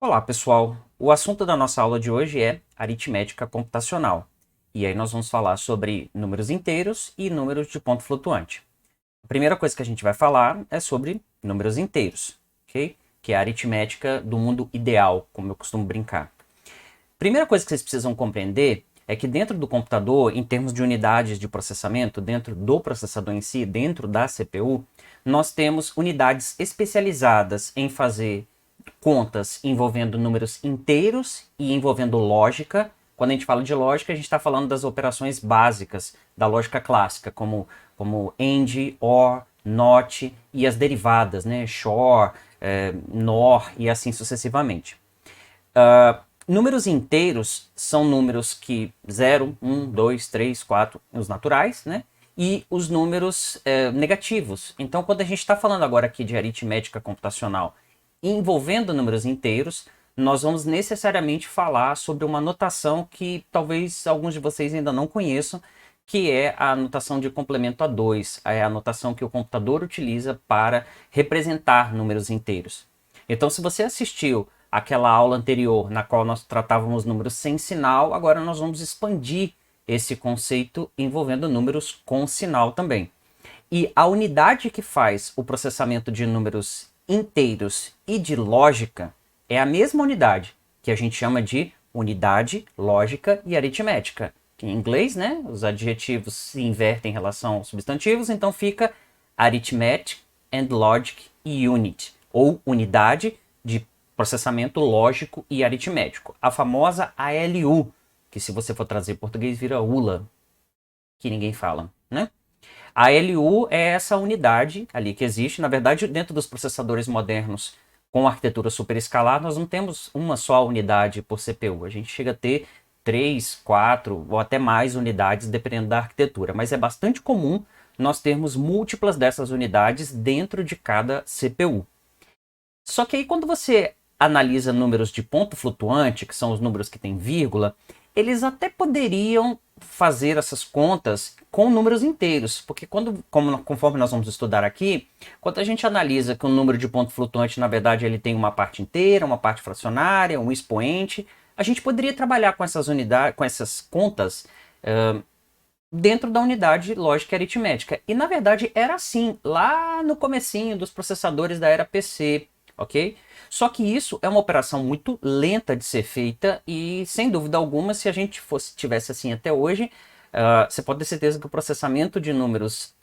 Olá, pessoal. O assunto da nossa aula de hoje é aritmética computacional. E aí nós vamos falar sobre números inteiros e números de ponto flutuante. A primeira coisa que a gente vai falar é sobre números inteiros, ok? Que é a aritmética do mundo ideal, como eu costumo brincar. Primeira coisa que vocês precisam compreender é que dentro do computador, em termos de unidades de processamento, dentro do processador em si, dentro da CPU, nós temos unidades especializadas em fazer contas envolvendo números inteiros e envolvendo lógica. Quando a gente fala de lógica, a gente está falando das operações básicas da lógica clássica, como AND, OR, NOT e as derivadas, né? XOR, NOR e assim sucessivamente. Números inteiros são números que 0, 1, 2, 3, 4, os naturais, né? E os números negativos. Então, quando a gente está falando agora aqui de aritmética computacional envolvendo números inteiros, nós vamos necessariamente falar sobre uma notação que talvez alguns de vocês ainda não conheçam, que é a notação de complemento a 2, é a notação que o computador utiliza para representar números inteiros. Então, se você assistiu aquela aula anterior na qual nós tratávamos números sem sinal, agora nós vamos expandir esse conceito envolvendo números com sinal também. E a unidade que faz o processamento de números inteiros e de lógica é a mesma unidade, que a gente chama de unidade lógica e aritmética. Que em inglês, né, os adjetivos se invertem em relação aos substantivos, então fica arithmetic and logic unit, ou unidade de processamento lógico e aritmético. A famosa ALU, que se você for trazer em português vira ULA, que ninguém fala, né? A ALU é essa unidade ali que existe. Na verdade, dentro dos processadores modernos com arquitetura superescalar, nós não temos uma só unidade por CPU. A gente chega a ter 3, 4 ou até mais unidades, dependendo da arquitetura. Mas é bastante comum nós termos múltiplas dessas unidades dentro de cada CPU. Só que aí quando você analisa números de ponto flutuante, que são os números que têm vírgula, eles até poderiam fazer essas contas com números inteiros, porque conforme nós vamos estudar aqui, quando a gente analisa que um número de ponto flutuante, na verdade, ele tem uma parte inteira, uma parte fracionária, um expoente, a gente poderia trabalhar com essas unidades, com essas contas dentro da unidade lógica e aritmética. E na verdade era assim, lá no comecinho dos processadores da era PC, ok? Só que isso é uma operação muito lenta de ser feita e, sem dúvida alguma, se a gente tivesse assim até hoje, você pode ter certeza que o processamento de números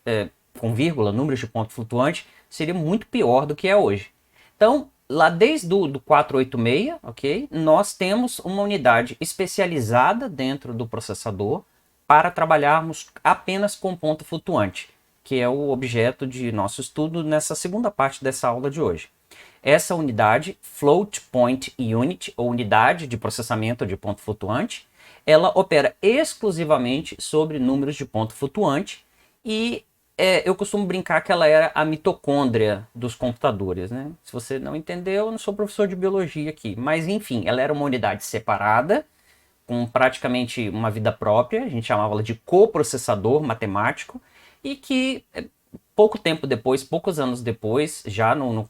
com vírgula, números de ponto flutuante, seria muito pior do que é hoje. Então, lá desde o 486, ok? Nós temos uma unidade especializada dentro do processador para trabalharmos apenas com ponto flutuante, que é o objeto de nosso estudo nessa segunda parte dessa aula de hoje. Essa unidade, Float Point Unit, ou unidade de processamento de ponto flutuante, ela opera exclusivamente sobre números de ponto flutuante e eu costumo brincar que ela era a mitocôndria dos computadores, né? Se você não entendeu, eu não sou professor de biologia aqui, mas enfim, ela era uma unidade separada, com praticamente uma vida própria, a gente chamava ela de coprocessador matemático, e que pouco tempo depois, poucos anos depois, já no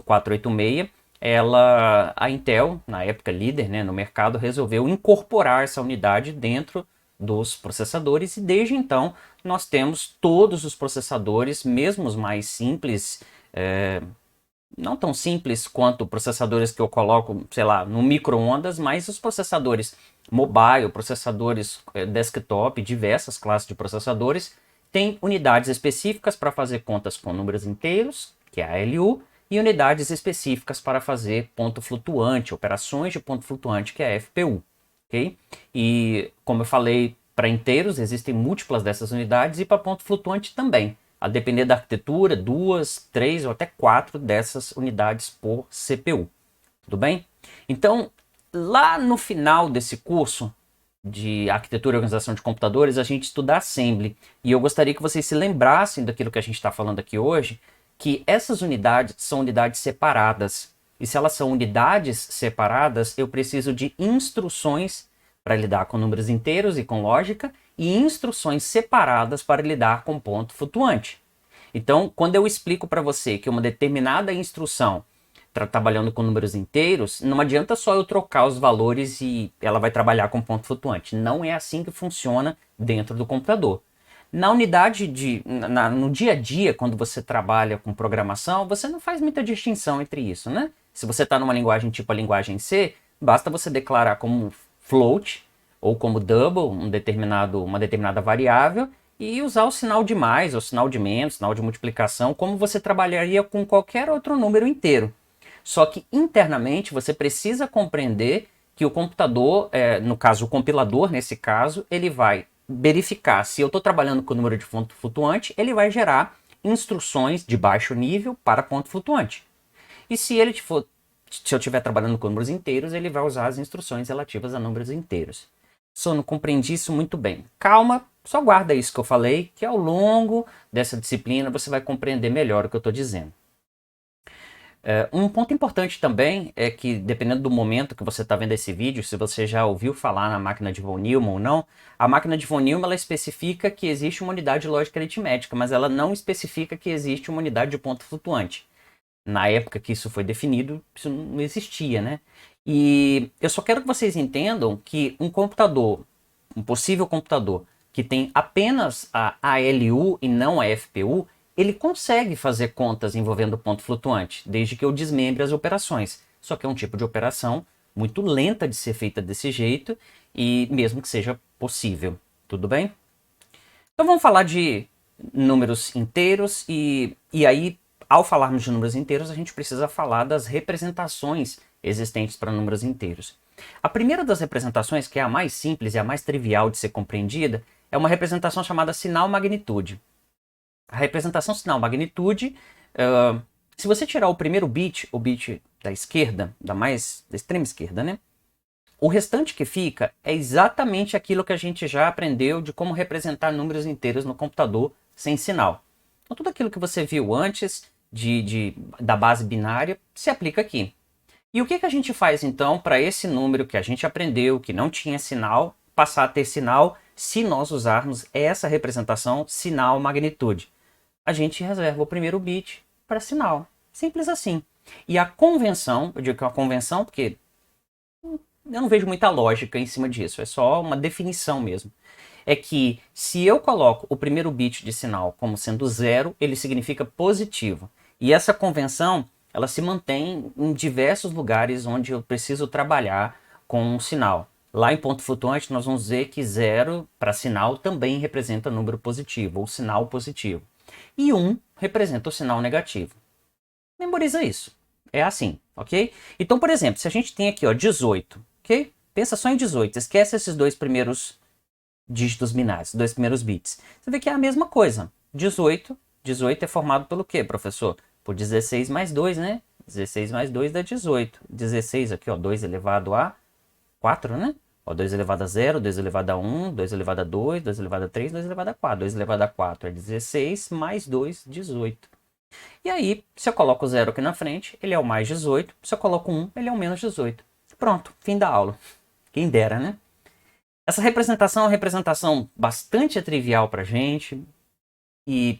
486, a Intel, na época líder, né, no mercado, resolveu incorporar essa unidade dentro dos processadores e desde então nós temos todos os processadores, mesmo os mais simples, não tão simples quanto processadores que eu coloco, sei lá, no micro-ondas, mas os processadores mobile, processadores desktop, diversas classes de processadores, têm unidades específicas para fazer contas com números inteiros, que é a ALU, e unidades específicas para fazer ponto flutuante, operações de ponto flutuante, que é a FPU. Okay? E, como eu falei, para inteiros existem múltiplas dessas unidades e para ponto flutuante também. A depender da arquitetura, 2, 3 ou até 4 dessas unidades por CPU. Tudo bem? Então, lá no final desse curso de arquitetura e organização de computadores, a gente estuda Assembly. E eu gostaria que vocês se lembrassem daquilo que a gente está falando aqui hoje, que essas unidades são unidades separadas. E se elas são unidades separadas, eu preciso de instruções para lidar com números inteiros e com lógica, e instruções separadas para lidar com ponto flutuante. Então, quando eu explico para você que uma determinada instrução trabalhando com números inteiros, não adianta só eu trocar os valores e ela vai trabalhar com ponto flutuante. Não é assim que funciona dentro do computador. Na unidade no dia a dia, quando você trabalha com programação, você não faz muita distinção entre isso, né? Se você está numa linguagem tipo a linguagem C, basta você declarar como float ou como double uma determinada variável e usar o sinal de mais, ou sinal de menos, sinal de multiplicação, como você trabalharia com qualquer outro número inteiro. Só que internamente você precisa compreender que o computador, no caso o compilador nesse caso, ele vai verificar se eu estou trabalhando com o número de ponto flutuante, ele vai gerar instruções de baixo nível para ponto flutuante. E se eu estiver trabalhando com números inteiros, ele vai usar as instruções relativas a números inteiros. Só não compreendi isso muito bem. Calma, só guarda isso que eu falei, que ao longo dessa disciplina você vai compreender melhor o que eu estou dizendo. Um ponto importante também é que, dependendo do momento que você está vendo esse vídeo, se você já ouviu falar na máquina de von Neumann ou não, a máquina de von Neumann ela especifica que existe uma unidade lógica aritmética, mas ela não especifica que existe uma unidade de ponto flutuante. Na época que isso foi definido, isso não existia, né? E eu só quero que vocês entendam que um possível computador, que tem apenas a ALU e não a FPU, ele consegue fazer contas envolvendo ponto flutuante, desde que eu desmembre as operações. Só que é um tipo de operação muito lenta de ser feita desse jeito, e mesmo que seja possível. Tudo bem? Então vamos falar de números inteiros, e aí, ao falarmos de números inteiros, a gente precisa falar das representações existentes para números inteiros. A primeira das representações, que é a mais simples e a mais trivial de ser compreendida, é uma representação chamada sinal-magnitude. A representação sinal-magnitude, se você tirar o primeiro bit, o bit da esquerda, da extrema esquerda, né? O restante que fica é exatamente aquilo que a gente já aprendeu de como representar números inteiros no computador sem sinal. Então tudo aquilo que você viu antes da base binária se aplica aqui. E o que a gente faz então para esse número que a gente aprendeu, que não tinha sinal, passar a ter sinal, se nós usarmos essa representação sinal-magnitude? A gente reserva o primeiro bit para sinal. Simples assim. E a convenção, eu digo que é uma convenção porque eu não vejo muita lógica em cima disso, é só uma definição mesmo. É que se eu coloco o primeiro bit de sinal como sendo 0, ele significa positivo. E essa convenção, ela se mantém em diversos lugares onde eu preciso trabalhar com um sinal. Lá em ponto flutuante nós vamos dizer que 0 para sinal também representa número positivo, ou sinal positivo. E 1 representa o sinal negativo. Memoriza isso. É assim, ok? Então, por exemplo, se a gente tem aqui 18, ok? Pensa só em 18, esquece esses dois primeiros dígitos binários, dois primeiros bits. Você vê que é a mesma coisa. 18 é formado pelo quê, professor? Por 16 mais 2, né? 16 mais 2 dá 18. 16 aqui, 2 elevado a 4, né? 2 elevado a 0, 2 elevado a 1, 2 elevado a 2, 2 elevado a 3, 2 elevado a 4. 2 elevado a 4 é 16, mais 2, 18. E aí, se eu coloco o 0 aqui na frente, ele é o mais 18. Se eu coloco 1, ele é o menos 18. Pronto, fim da aula. Quem dera, né? Essa representação é uma representação bastante trivial pra gente e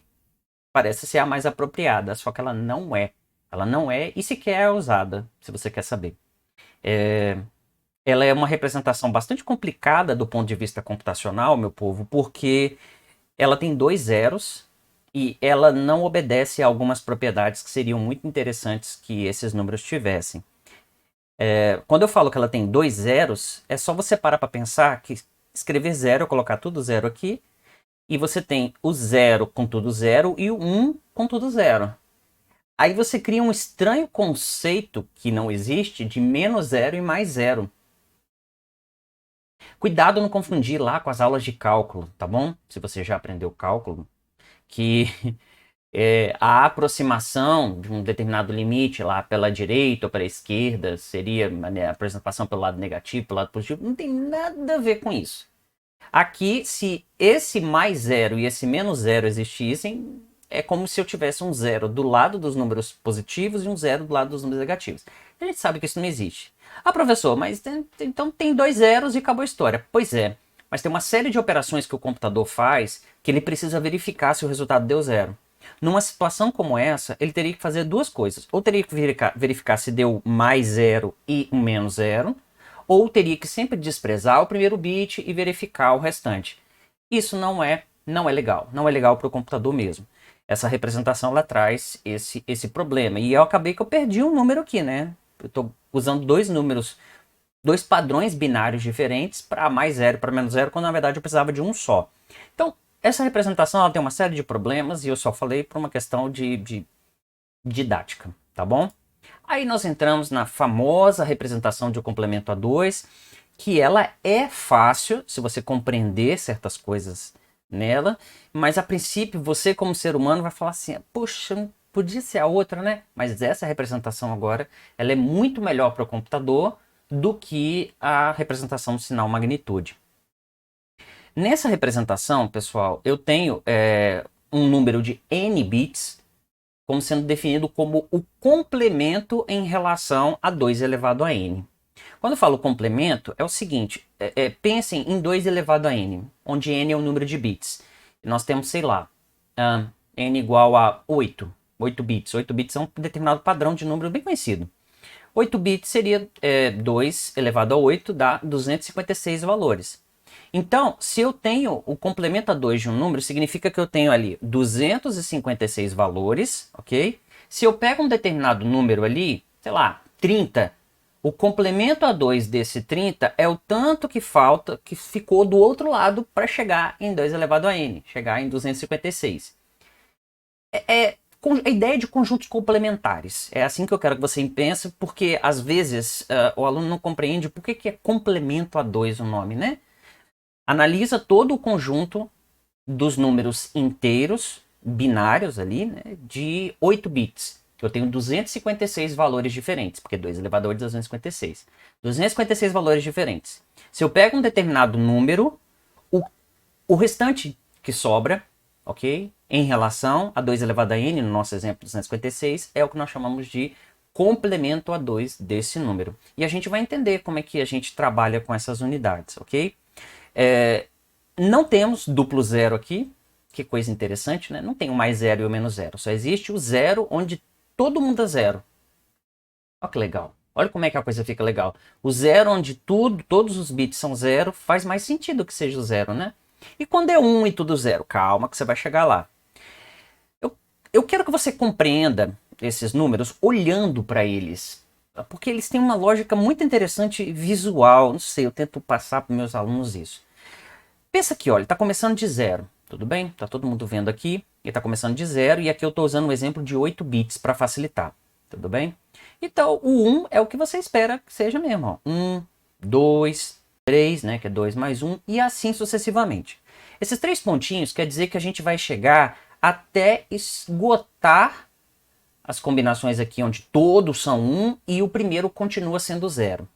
parece ser a mais apropriada, só que ela não é. Ela não é e sequer é usada, se você quer saber. Ela é uma representação bastante complicada do ponto de vista computacional, meu povo, porque ela tem dois zeros e ela não obedece a algumas propriedades que seriam muito interessantes que esses números tivessem. Quando eu falo que ela tem dois zeros, é só você parar para pensar que escrever zero, colocar tudo zero aqui, e você tem o 0 com tudo 0 e o 1 com tudo 0. Aí você cria um estranho conceito que não existe de menos 0 e mais 0. Cuidado não confundir lá com as aulas de cálculo, tá bom? Se você já aprendeu cálculo, que a aproximação de um determinado limite lá pela direita ou pela esquerda seria a aproximação pelo lado negativo, pelo lado positivo, não tem nada a ver com isso. Aqui, se esse mais 0 e esse menos 0 existissem, é como se eu tivesse um 0 do lado dos números positivos e um 0 do lado dos números negativos. A gente sabe que isso não existe. Ah, professor, mas então tem dois zeros e acabou a história. Pois é, mas tem uma série de operações que o computador faz que ele precisa verificar se o resultado deu 0. Numa situação como essa, ele teria que fazer duas coisas. Ou teria que verificar se deu mais 0 e um menos 0, ou teria que sempre desprezar o primeiro bit e verificar o restante. Isso não é legal. Não é legal para o computador mesmo. Essa representação ela traz esse problema. E eu acabei que eu perdi um número aqui, né? Eu estou usando dois números, dois padrões binários diferentes para mais 0 e para menos 0, quando na verdade eu precisava de um só. Então, essa representação ela tem uma série de problemas e eu só falei por uma questão de didática, tá bom? Aí nós entramos na famosa representação de um complemento a 2, que ela é fácil se você compreender certas coisas nela, mas a princípio você como ser humano vai falar assim, poxa, podia ser a outra, né? Mas essa representação agora, ela é muito melhor para o computador do que a representação do sinal magnitude. Nessa representação, pessoal, eu tenho um número de n bits como sendo definido como o complemento em relação a 2 elevado a n. Quando eu falo complemento, é o seguinte, pensem em 2 elevado a n, onde n é o número de bits. Nós temos, sei lá, n igual a 8 bits. 8 bits é um determinado padrão de número bem conhecido. 8 bits seria 2 elevado a 8, dá 256 valores. Então, se eu tenho o complemento a 2 de um número, significa que eu tenho ali 256 valores, ok? Se eu pego um determinado número ali, sei lá, 30, o complemento a 2 desse 30 é o tanto que falta, que ficou do outro lado para chegar em 2 elevado a n, chegar em 256. A ideia de conjuntos complementares. É assim que eu quero que você pense, porque às vezes o aluno não compreende por que é complemento a 2 o nome, né? Analisa todo o conjunto dos números inteiros, binários ali, né, de 8 bits. Eu tenho 256 valores diferentes, porque 2 elevado a 8 é 256. 256 valores diferentes. Se eu pego um determinado número, o restante que sobra, ok? Em relação a 2 elevado a n, no nosso exemplo 256, é o que nós chamamos de complemento a 2 desse número. E a gente vai entender como é que a gente trabalha com essas unidades, ok? Não temos duplo zero aqui, que coisa interessante, né? Não tem o mais zero e o menos zero, só existe o zero onde todo mundo é zero. Olha que legal, olha como é que a coisa fica legal. O zero onde todos os bits são zero, faz mais sentido que seja o zero, né? E quando é 1 e tudo zero? Calma que você vai chegar lá. Eu quero que você compreenda esses números olhando para eles, porque eles têm uma lógica muito interessante visual. Não sei, eu tento passar para meus alunos isso. Pensa aqui, olha, está começando de zero, tudo bem? Está todo mundo vendo aqui, ele está começando de zero e aqui eu estou usando um exemplo de 8 bits para facilitar, tudo bem? Então, o 1 é o que você espera que seja mesmo, ó. 1, 2, 3, né, que é 2 mais 1, e assim sucessivamente. Esses 3 pontinhos quer dizer que a gente vai chegar até esgotar as combinações aqui onde todos são 1 e o primeiro continua sendo 0.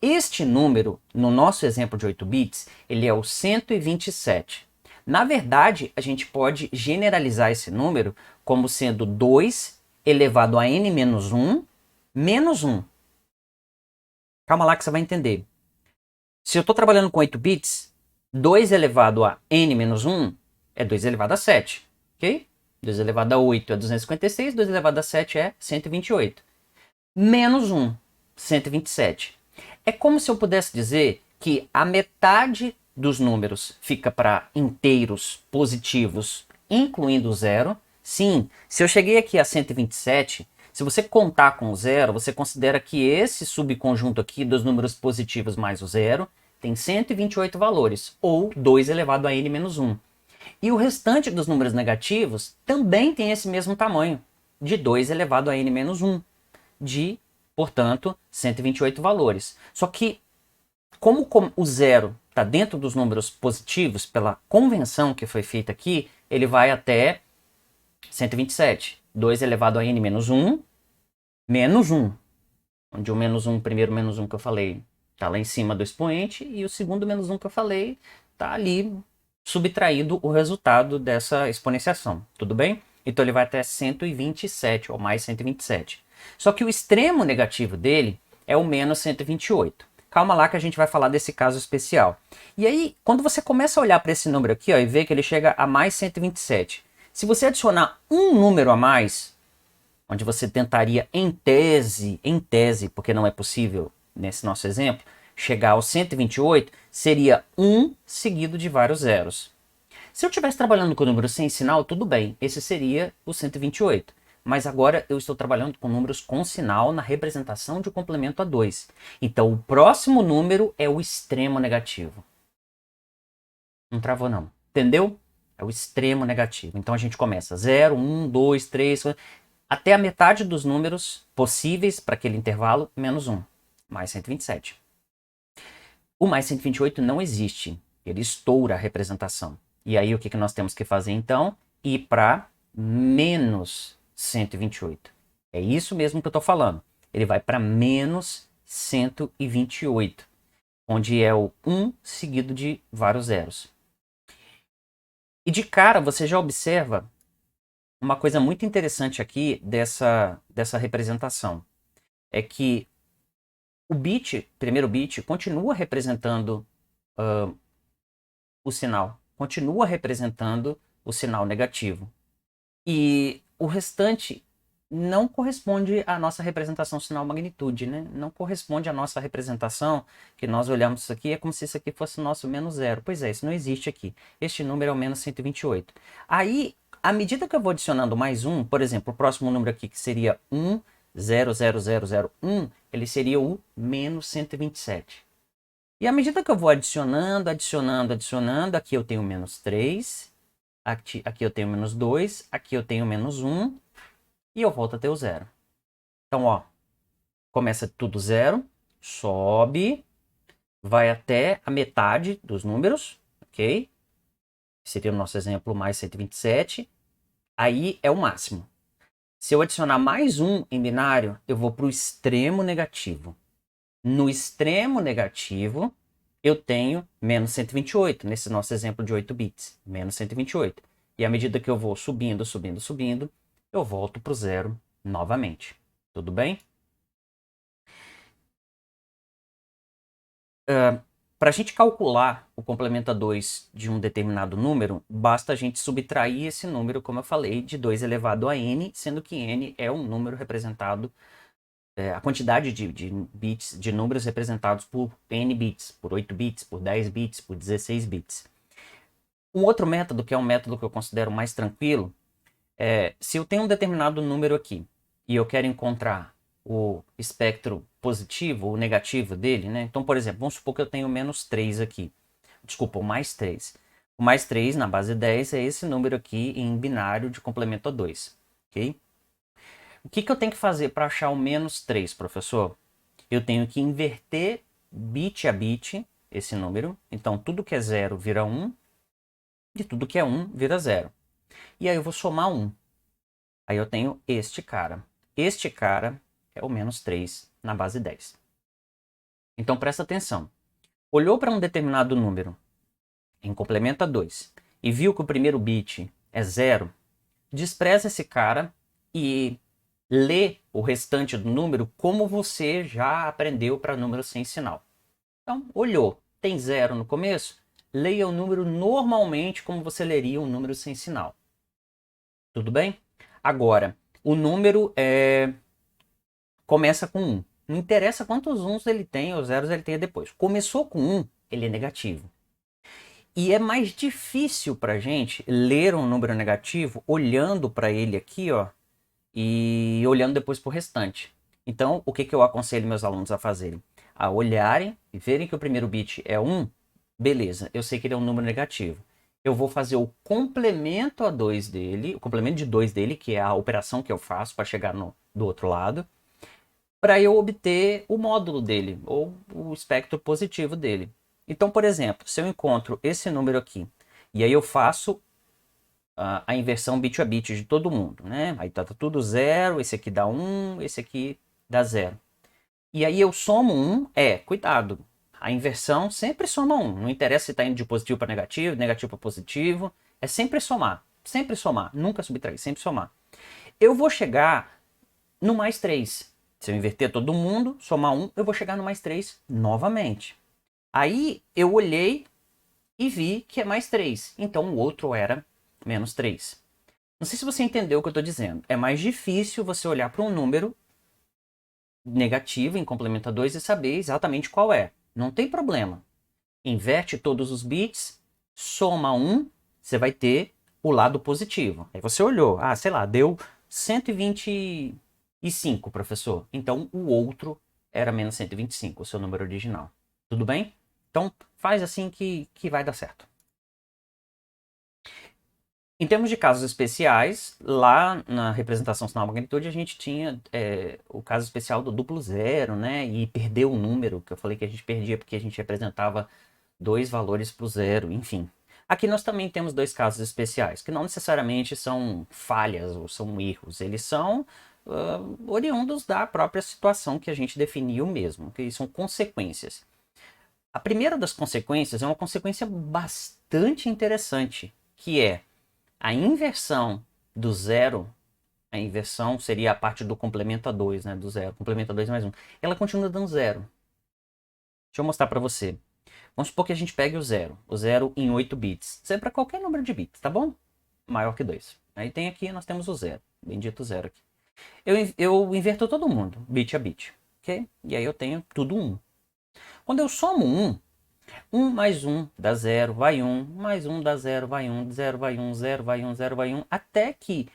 Este número, no nosso exemplo de 8 bits, ele é o 127. Na verdade, a gente pode generalizar esse número como sendo 2 elevado a n menos 1, menos 1. Calma lá que você vai entender. Se eu estou trabalhando com 8 bits, 2 elevado a n menos 1 é 2 elevado a 7, ok? 2 elevado a 8 é 256, 2 elevado a 7 é 128. Menos 1, 127. É como se eu pudesse dizer que a metade dos números fica para inteiros positivos, incluindo o zero. Sim, se eu cheguei aqui a 127, se você contar com o zero, você considera que esse subconjunto aqui dos números positivos mais o zero tem 128 valores, ou 2 elevado a n menos 1. E o restante dos números negativos também tem esse mesmo tamanho, de 2 elevado a n menos 1, de, portanto, 128 valores. Só que, como o zero está dentro dos números positivos, pela convenção que foi feita aqui, ele vai até 127. 2 elevado a n menos 1, menos 1. Onde o menos 1, o primeiro menos 1 que eu falei, está lá em cima do expoente, e o segundo menos 1 que eu falei está ali subtraído o resultado dessa exponenciação. Tudo bem? Então ele vai até 127, ou mais 127. Só que o extremo negativo dele é o menos 128. Calma lá que a gente vai falar desse caso especial. E aí, quando você começa a olhar para esse número aqui, ó, e ver que ele chega a mais 127, Se você adicionar um número a mais, onde você tentaria em tese, porque não é possível nesse nosso exemplo, chegar ao 128, seria 1 seguido de vários zeros. Se eu estivesse trabalhando com números sem sinal, tudo bem, esse seria o 128. Mas agora eu estou trabalhando com números com sinal na representação de complemento a 2. Então o próximo número é o extremo negativo. Não travou não, entendeu? É o extremo negativo. Então a gente começa 0, 1, 2, 3, até a metade dos números possíveis para aquele intervalo, menos 1, mais 127. O mais 128 não existe, ele estoura a representação. E aí o que nós temos que fazer então? Ir para menos 128. É isso mesmo que eu estou falando. Ele vai para menos 128, onde é o 1 seguido de vários zeros. E de cara você já observa uma coisa muito interessante aqui dessa representação. É que o primeiro bit, continua representando o sinal. Continua representando o sinal negativo. E o restante não corresponde à nossa representação sinal magnitude, né? Não corresponde à nossa representação, que nós olhamos isso aqui, é como se isso aqui fosse o nosso menos zero. Pois é, isso não existe aqui. Este número é o menos 128. Aí, à medida que eu vou adicionando mais um, por exemplo, o próximo número aqui, que seria 1, 0, 0, 0, 0, 1, ele seria o menos 127. E à medida que eu vou adicionando, aqui eu tenho menos 3, aqui eu tenho menos 2, aqui eu tenho menos 1, e eu volto a ter o zero. Então, ó, começa tudo zero, sobe, vai até a metade dos números, ok? Seria o nosso exemplo mais 127. Aí é o máximo. Se eu adicionar mais um em binário, eu vou para o extremo negativo. No extremo negativo, eu tenho menos 128, nesse nosso exemplo de 8 bits, menos 128. E à medida que eu vou subindo, eu volto para o zero novamente. Tudo bem? Para a gente calcular o complemento a 2 de um determinado número, basta a gente subtrair esse número, como eu falei, de 2 elevado a n, sendo que n é um número representado, a quantidade de bits, de números representados por n bits, por 8 bits, por 10 bits, por 16 bits. Um outro método, que é um método que eu considero mais tranquilo, se eu tenho um determinado número aqui e eu quero encontrar o espectro positivo ou negativo dele, né? Então, por exemplo, vamos supor que eu tenho menos 3 aqui. Desculpa, o mais 3. O mais 3 na base 10 é esse número aqui em binário de complemento a 2. Ok? O que eu tenho que fazer para achar o menos 3, professor? Eu tenho que inverter bit a bit esse número. Então, tudo que é 0 vira 1 e tudo que é 1 vira 0. E aí eu vou somar 1. Aí eu tenho este cara. Este cara é o menos 3 na base 10. Então presta atenção. Olhou para um determinado número em complemento a 2 e viu que o primeiro bit é 0, despreza esse cara e lê o restante do número como você já aprendeu para números sem sinal. Então, olhou, tem 0 no começo, leia o número normalmente como você leria um número sem sinal. Tudo bem? Agora, o número começa com 1. Não interessa quantos uns ele tem ou zeros ele tenha depois. Começou com 1, ele é negativo. E é mais difícil para a gente ler um número negativo olhando para ele aqui, ó, e olhando depois para o restante. Então, o que eu aconselho meus alunos a fazerem? A olharem e verem que o primeiro bit é 1, beleza, eu sei que ele é um número negativo. Eu vou fazer o complemento a 2 dele, o complemento de 2 dele, que é a operação que eu faço para chegar do outro lado, para eu obter o módulo dele, ou o espectro positivo dele. Então, por exemplo, se eu encontro esse número aqui, e aí eu faço a inversão bit a bit de todo mundo, né? Aí tá tudo 0, esse aqui dá 1, esse aqui dá 0. E aí eu somo 1, cuidado, a inversão sempre soma 1, não interessa se está indo de positivo para negativo, negativo para positivo, é sempre somar, nunca subtrair, sempre somar. Eu vou chegar no mais 3. Se eu inverter todo mundo, somar 1, eu vou chegar no mais 3 novamente. Aí eu olhei e vi que é mais 3. Então o outro era menos 3. Não sei se você entendeu o que eu estou dizendo. É mais difícil você olhar para um número negativo em complemento a 2 e saber exatamente qual é. Não tem problema. Inverte todos os bits, soma 1, você vai ter o lado positivo. Aí você olhou, sei lá, deu 125, professor. Então o outro era menos 125, o seu número original. Tudo bem? Então faz assim que vai dar certo. Em termos de casos especiais, lá na representação sinal magnitude a gente tinha o caso especial do duplo zero, né? E perdeu o número, que eu falei que a gente perdia porque a gente representava dois valores para o zero, enfim. Aqui nós também temos dois casos especiais, que não necessariamente são falhas ou são erros, eles são oriundos da própria situação que a gente definiu mesmo, que são consequências. A primeira das consequências é uma consequência bastante interessante, que é a inversão do zero. A inversão seria a parte do complemento a 2, né, do zero, complemento a 2 mais 1. Ela continua dando zero. Deixa eu mostrar para você. Vamos supor que a gente pegue o zero em 8 bits. Isso é para qualquer número de bits, tá bom? Maior que 2. Aí tem aqui, nós temos o zero. Bendito zero aqui. Eu inverto todo mundo, bit a bit. Ok? E aí eu tenho tudo 1. Quando eu somo 1 mais 1 dá 0, vai 1, mais 1 dá 0, vai 1, 0 vai 1, 0 vai 1, 0 vai 1, até que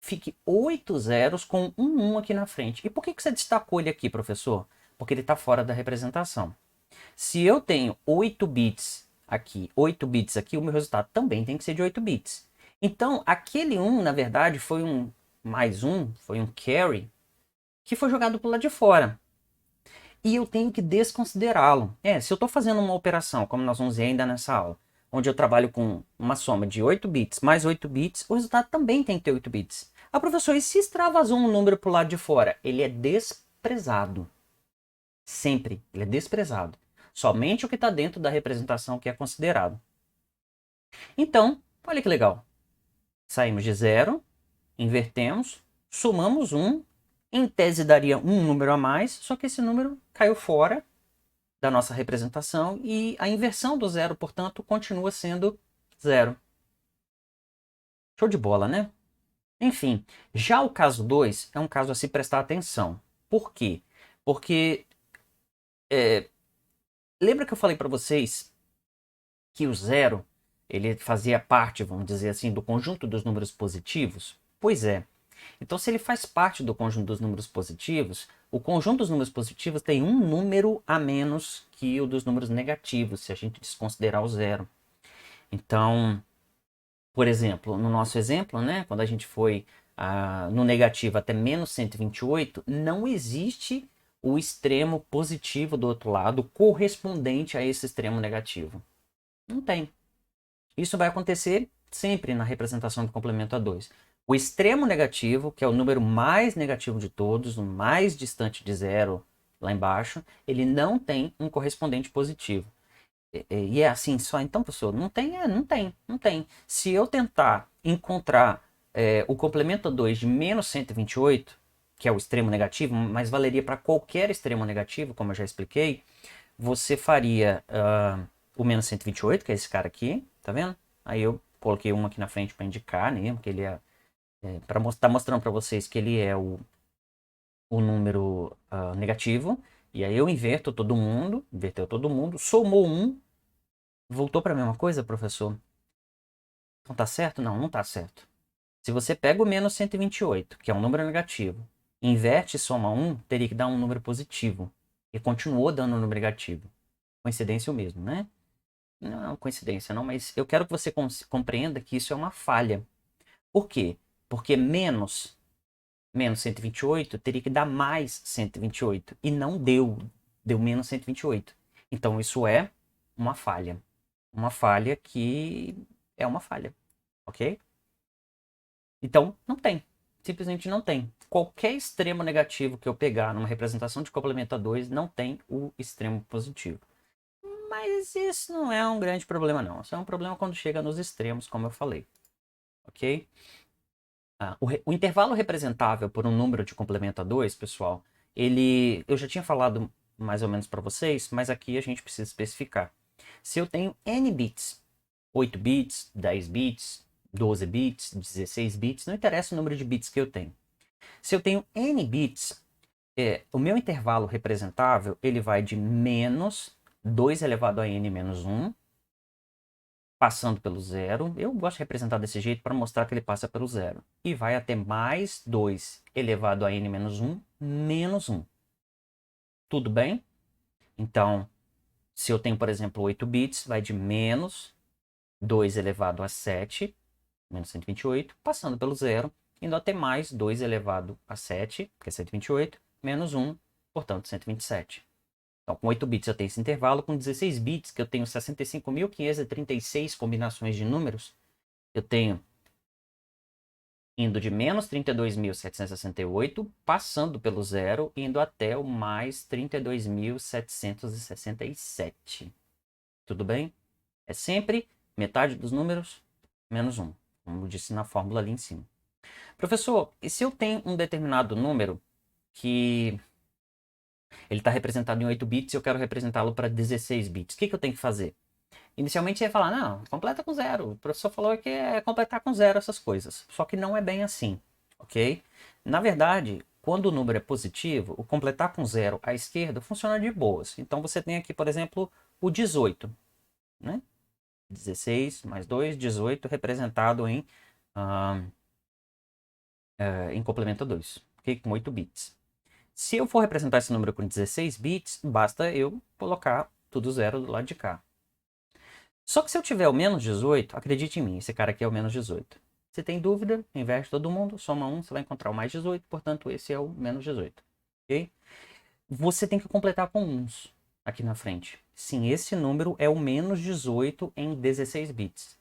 fique 8 zeros com um 1 aqui na frente. E por que você destacou ele aqui, professor? Porque ele está fora da representação. Se eu tenho 8 bits aqui, 8 bits aqui, o meu resultado também tem que ser de 8 bits. Então, aquele 1, na verdade, foi um mais 1, foi um carry, que foi jogado para o lado de fora. E eu tenho que desconsiderá-lo. Se eu estou fazendo uma operação, como nós vamos ver ainda nessa aula, onde eu trabalho com uma soma de 8 bits mais 8 bits, o resultado também tem que ter 8 bits. Professor, e se extravasou um número para o lado de fora? Ele é desprezado. Sempre. Ele é desprezado. Somente o que está dentro da representação que é considerado. Então, olha que legal. Saímos de 0, invertemos, somamos 1, em tese daria um número a mais, só que esse número caiu fora da nossa representação e a inversão do zero, portanto, continua sendo zero. Show de bola, né? Enfim, já o caso 2 é um caso a se prestar atenção. Por quê? Porque lembra que eu falei para vocês que o zero ele fazia parte, vamos dizer assim, do conjunto dos números positivos? Pois é. Então, se ele faz parte do conjunto dos números positivos, o conjunto dos números positivos tem um número a menos que o dos números negativos, se a gente desconsiderar o zero. Então, por exemplo, no nosso exemplo, né, quando a gente foi no negativo até menos 128, não existe o extremo positivo do outro lado correspondente a esse extremo negativo. Não tem. Isso vai acontecer sempre na representação do complemento a 2. O extremo negativo, que é o número mais negativo de todos, o mais distante de zero lá embaixo, ele não tem um correspondente positivo. E é assim só? Então, professor, não tem? Não tem. Se eu tentar encontrar o complemento a 2 de menos 128, que é o extremo negativo, mas valeria para qualquer extremo negativo, como eu já expliquei, você faria o menos 128, que é esse cara aqui, tá vendo? Aí eu coloquei um aqui na frente para indicar, né? Que ele para estar mostrando para vocês que ele é o número negativo. E aí eu inverto todo mundo, inverteu todo mundo, somou um, voltou para a mesma coisa, professor? Não tá certo? Não, não tá certo. Se você pega o menos 128, que é um número negativo, inverte e soma um, teria que dar um número positivo. E continuou dando um número negativo. Coincidência o mesmo, né? Não é uma coincidência, não, mas eu quero que você compreenda que isso é uma falha. Por quê? Porque menos 128 teria que dar mais 128 e não deu menos 128. Então isso é uma falha. Uma falha que é uma falha, ok? Então não tem. Simplesmente não tem. Qualquer extremo negativo que eu pegar numa representação de complemento a 2 não tem o extremo positivo. Mas isso não é um grande problema, não. Isso é um problema quando chega nos extremos, como eu falei. Ok? O intervalo representável por um número de complemento a 2, pessoal, eu já tinha falado mais ou menos para vocês, mas aqui a gente precisa especificar. Se eu tenho n bits, 8 bits, 10 bits, 12 bits, 16 bits, não interessa o número de bits que eu tenho. Se eu tenho n bits, o meu intervalo representável ele vai de menos 2 elevado a n menos 1, passando pelo zero. Eu gosto de representar desse jeito para mostrar que ele passa pelo zero. E vai até mais 2 elevado a n menos 1, menos 1. Tudo bem? Então, se eu tenho, por exemplo, 8 bits, vai de menos 2 elevado a 7, menos 128, passando pelo zero, indo até mais 2 elevado a 7, que é 128, menos 1, portanto 127. Então, com 8 bits eu tenho esse intervalo, com 16 bits, que eu tenho 65.536 combinações de números, eu tenho indo de menos 32.768, passando pelo zero, indo até o mais 32.767. Tudo bem? É sempre metade dos números menos 1, como eu disse na fórmula ali em cima. Professor, e se eu tenho um determinado número que ele está representado em 8 bits e eu quero representá-lo para 16 bits, o que eu tenho que fazer? Inicialmente você ia falar, não, completa com zero. O professor falou que é completar com zero essas coisas. Só que não é bem assim, ok? Na verdade, quando o número é positivo, o completar com zero à esquerda funciona de boas. Então você tem aqui, por exemplo, o 18, né? 16 mais 2, 18, representado em complemento 2, ok? Com 8 bits. Se eu for representar esse número com 16 bits, basta eu colocar tudo zero do lado de cá. Só que se eu tiver o menos 18, acredite em mim, esse cara aqui é o menos 18. Se tem dúvida, inverte todo mundo, soma 1, você vai encontrar o mais 18, portanto esse é o menos 18. Ok? Você tem que completar com uns aqui na frente. Sim, esse número é o menos 18 em 16 bits.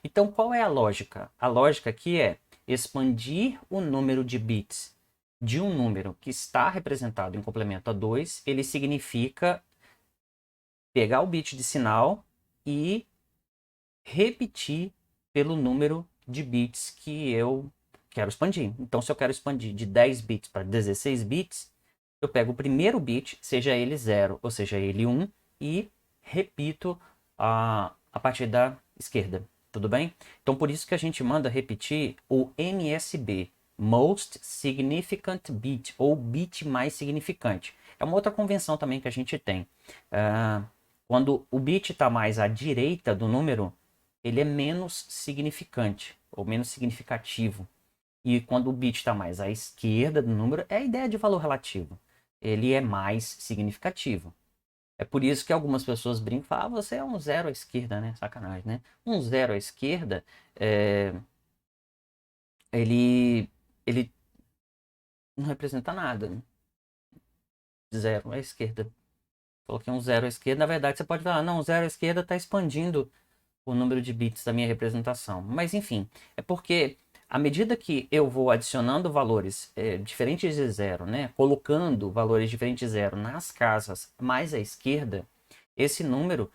Então qual é a lógica? A lógica aqui é expandir o número de bits de um número que está representado em complemento a 2, ele significa pegar o bit de sinal e repetir pelo número de bits que eu quero expandir. Então, se eu quero expandir de 10 bits para 16 bits, eu pego o primeiro bit, seja ele 0 ou seja ele 1, e repito a partir da esquerda. Tudo bem? Então, por isso que a gente manda repetir o MSB, Most Significant Bit, ou bit mais significante. É uma outra convenção também que a gente tem. Quando o bit está mais à direita do número, ele é menos significante, ou menos significativo. E quando o bit está mais à esquerda do número, é a ideia de valor relativo. Ele é mais significativo. É por isso que algumas pessoas brincam e falam, você é um zero à esquerda, né? Sacanagem, né? Um zero à esquerda, ele não representa nada, né? Zero à esquerda. Coloquei um zero à esquerda, na verdade você pode falar, não, zero à esquerda está expandindo o número de bits da minha representação. Mas enfim, é porque à medida que eu vou adicionando valores diferentes de zero, né, colocando valores diferentes de zero nas casas mais à esquerda, esse número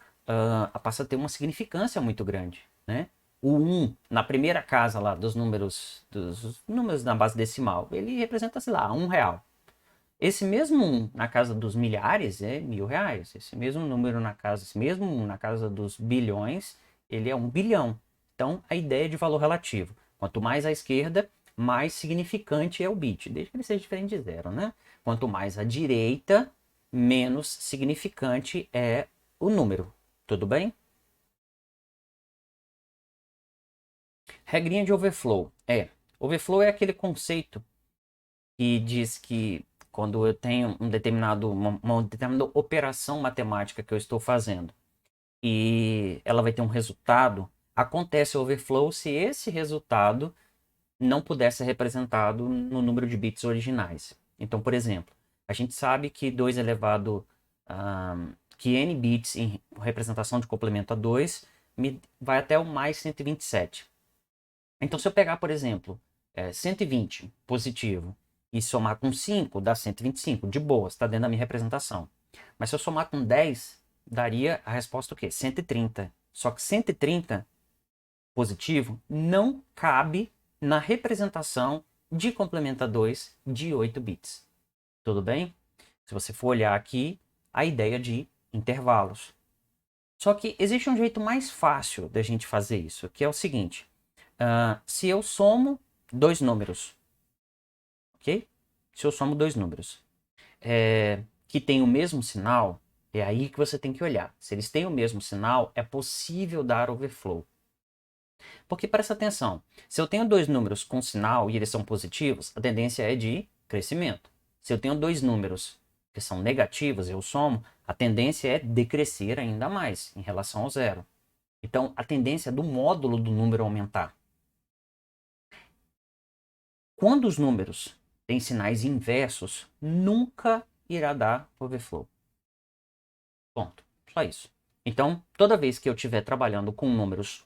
passa a ter uma significância muito grande, né? O 1 na primeira casa lá dos números na base decimal, ele representa, sei lá, R$ 1. Esse mesmo 1 na casa dos milhares é R$ 1.000. Esse mesmo número na casa, esse mesmo 1 na casa dos bilhões, ele é 1 bilhão. Então, a ideia é de valor relativo. Quanto mais à esquerda, mais significante é o bit, desde que ele seja diferente de zero, né? Quanto mais à direita, menos significante é o número. Tudo bem? Regrinha de overflow. Overflow é aquele conceito que diz que quando eu tenho uma determinada operação matemática que eu estou fazendo e ela vai ter um resultado, acontece o overflow se esse resultado não puder ser representado no número de bits originais. Então, por exemplo, a gente sabe que 2 elevado que n bits em representação de complemento a 2 vai até o mais 127. Então, se eu pegar, por exemplo, 120 positivo e somar com 5, dá 125, de boa, está dentro da minha representação. Mas se eu somar com 10, daria a resposta o quê? 130. Só que 130 positivo não cabe na representação de complemento a 2 de 8 bits. Tudo bem? Se você for olhar aqui, a ideia de intervalos. Só que existe um jeito mais fácil da gente fazer isso, que é o seguinte. Se eu somo dois números, ok? Se eu somo dois números que têm o mesmo sinal, é aí que você tem que olhar. Se eles têm o mesmo sinal, é possível dar overflow. Porque presta atenção, se eu tenho dois números com sinal e eles são positivos, a tendência é de crescimento. Se eu tenho dois números que são negativos, eu somo, a tendência é decrescer ainda mais em relação ao zero. Então, a tendência é do módulo do número aumentar. Quando os números têm sinais inversos, nunca irá dar overflow. Ponto. Só isso. Então, toda vez que eu estiver trabalhando com números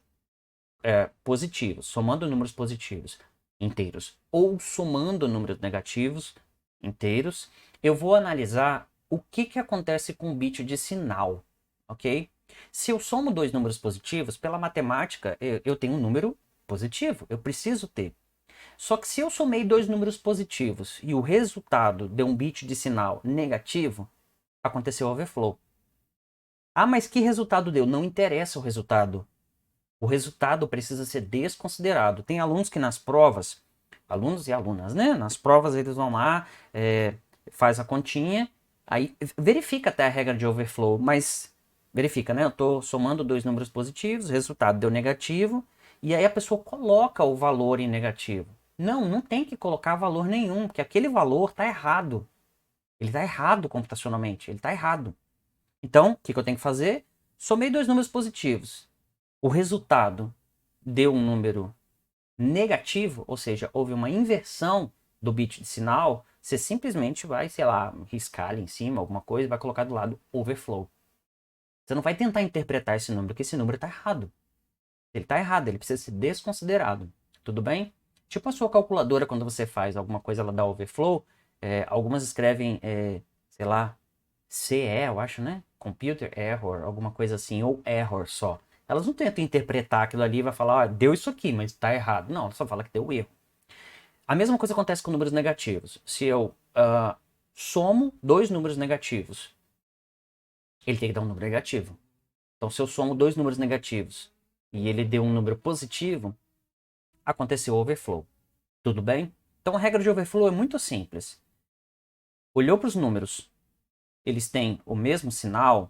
positivos, somando números positivos inteiros ou somando números negativos inteiros, eu vou analisar o que acontece com o bit de sinal, ok? Se eu somo dois números positivos, pela matemática, eu tenho um número positivo, eu preciso ter. Só que se eu somei dois números positivos e o resultado deu um bit de sinal negativo, aconteceu overflow. Ah, mas que resultado deu? Não interessa o resultado. O resultado precisa ser desconsiderado. Tem alunos que nas provas, alunos e alunas, né? Nas provas eles vão lá, faz a continha, aí verifica até a regra de overflow, mas verifica, né? Eu estou somando dois números positivos, o resultado deu negativo, e aí a pessoa coloca o valor em negativo. Não, não tem que colocar valor nenhum, porque aquele valor está errado. Ele está errado computacionalmente, ele está errado. Então, o que eu tenho que fazer? Somei dois números positivos. O resultado deu um número negativo, ou seja, houve uma inversão do bit de sinal, você simplesmente vai, sei lá, riscar ali em cima alguma coisa e vai colocar do lado overflow. Você não vai tentar interpretar esse número, porque esse número está errado. Ele está errado, ele precisa ser desconsiderado. Tudo bem? Tipo a sua calculadora, quando você faz alguma coisa, ela dá overflow. Algumas escrevem, sei lá, CE, eu acho, né? Computer error, alguma coisa assim, ou error só. Elas não tentam interpretar aquilo ali e vai falar, deu isso aqui, mas está errado. Não, ela só fala que deu erro. A mesma coisa acontece com números negativos. Se eu somo dois números negativos, ele tem que dar um número negativo. Então, se eu somo dois números negativos e ele deu um número positivo, aconteceu overflow. Tudo bem? Então, a regra de overflow é muito simples. Olhou para os números, eles têm o mesmo sinal,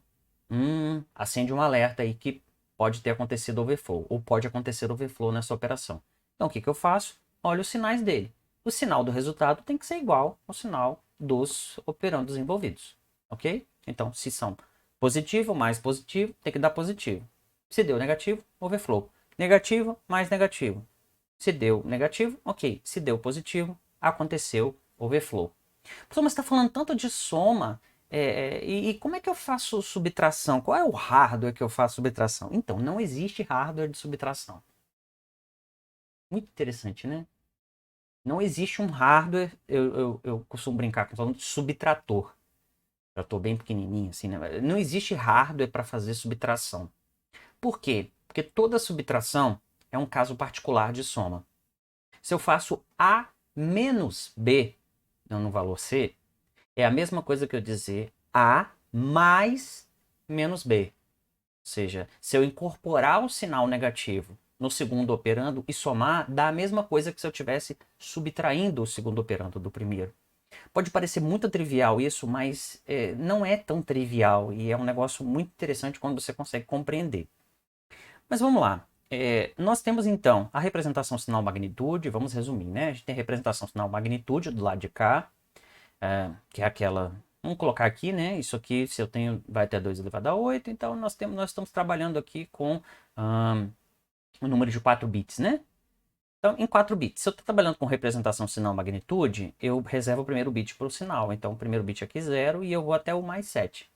acende um alerta aí que pode ter acontecido overflow, ou pode acontecer overflow nessa operação. Então, o que eu faço? Olho os sinais dele. O sinal do resultado tem que ser igual ao sinal dos operandos envolvidos, ok? Então, se são positivo mais positivo, tem que dar positivo. Se deu negativo, overflow. Negativo mais negativo. Se deu negativo, ok. Se deu positivo, aconteceu overflow. Professor, mas você está falando tanto de soma, e como é que eu faço subtração? Qual é o hardware que eu faço subtração? Então, não existe hardware de subtração. Muito interessante, né? Não existe um hardware, eu costumo brincar com falando de subtrator. Já estou bem pequenininho assim, né? Não existe hardware para fazer subtração. Por quê? Porque toda subtração é um caso particular de soma. Se eu faço A menos B, dando um valor C, é a mesma coisa que eu dizer A mais menos B. Ou seja, se eu incorporar o sinal negativo no segundo operando e somar, dá a mesma coisa que se eu estivesse subtraindo o segundo operando do primeiro. Pode parecer muito trivial isso, mas não é tão trivial e é um negócio muito interessante quando você consegue compreender. Mas vamos lá. Nós temos então a representação sinal magnitude, vamos resumir, né? A gente tem a representação sinal magnitude do lado de cá, que é aquela. Vamos colocar aqui, né? Isso aqui, se eu tenho, vai até 2 elevado a 8, então nós estamos trabalhando aqui com o número de 4 bits, né? Então, em 4 bits, se eu estou trabalhando com representação sinal magnitude, eu reservo o primeiro bit para o sinal. Então, o primeiro bit aqui 0 e eu vou até o mais 7.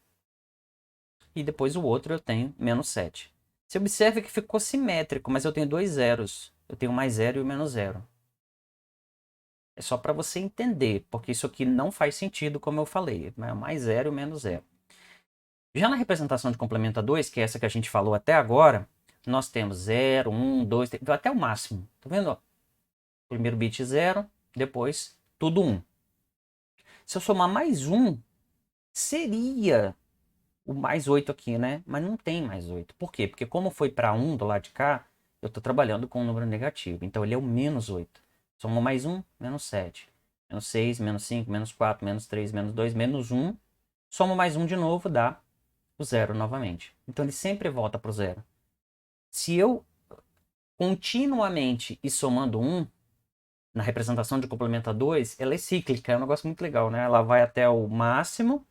E depois o outro eu tenho menos 7. Você observa que ficou simétrico, mas eu tenho dois zeros. Eu tenho o mais 0 e o menos 0. É só para você entender, porque isso aqui não faz sentido, como eu falei. É o mais 0 e o menos 0. Já na representação de complemento a 2, que é essa que a gente falou até agora, nós temos 0, 1, 2, 3, até o máximo. Tá vendo? Primeiro bit 0, depois tudo 1. Se eu somar mais 1, seria o mais 8 aqui, né? Mas não tem mais 8. Por quê? Porque como foi para 1 do lado de cá, eu estou trabalhando com um número negativo. Então, ele é o menos 8. Somou mais 1, menos 7. Menos 6, menos 5, menos 4, menos 3, menos 2, menos 1. Somo mais 1 de novo, dá o 0 novamente. Então, ele sempre volta para o 0. Se eu continuamente ir somando 1, na representação de complemento a 2, ela é cíclica. É um negócio muito legal, né? Ela vai até o máximo.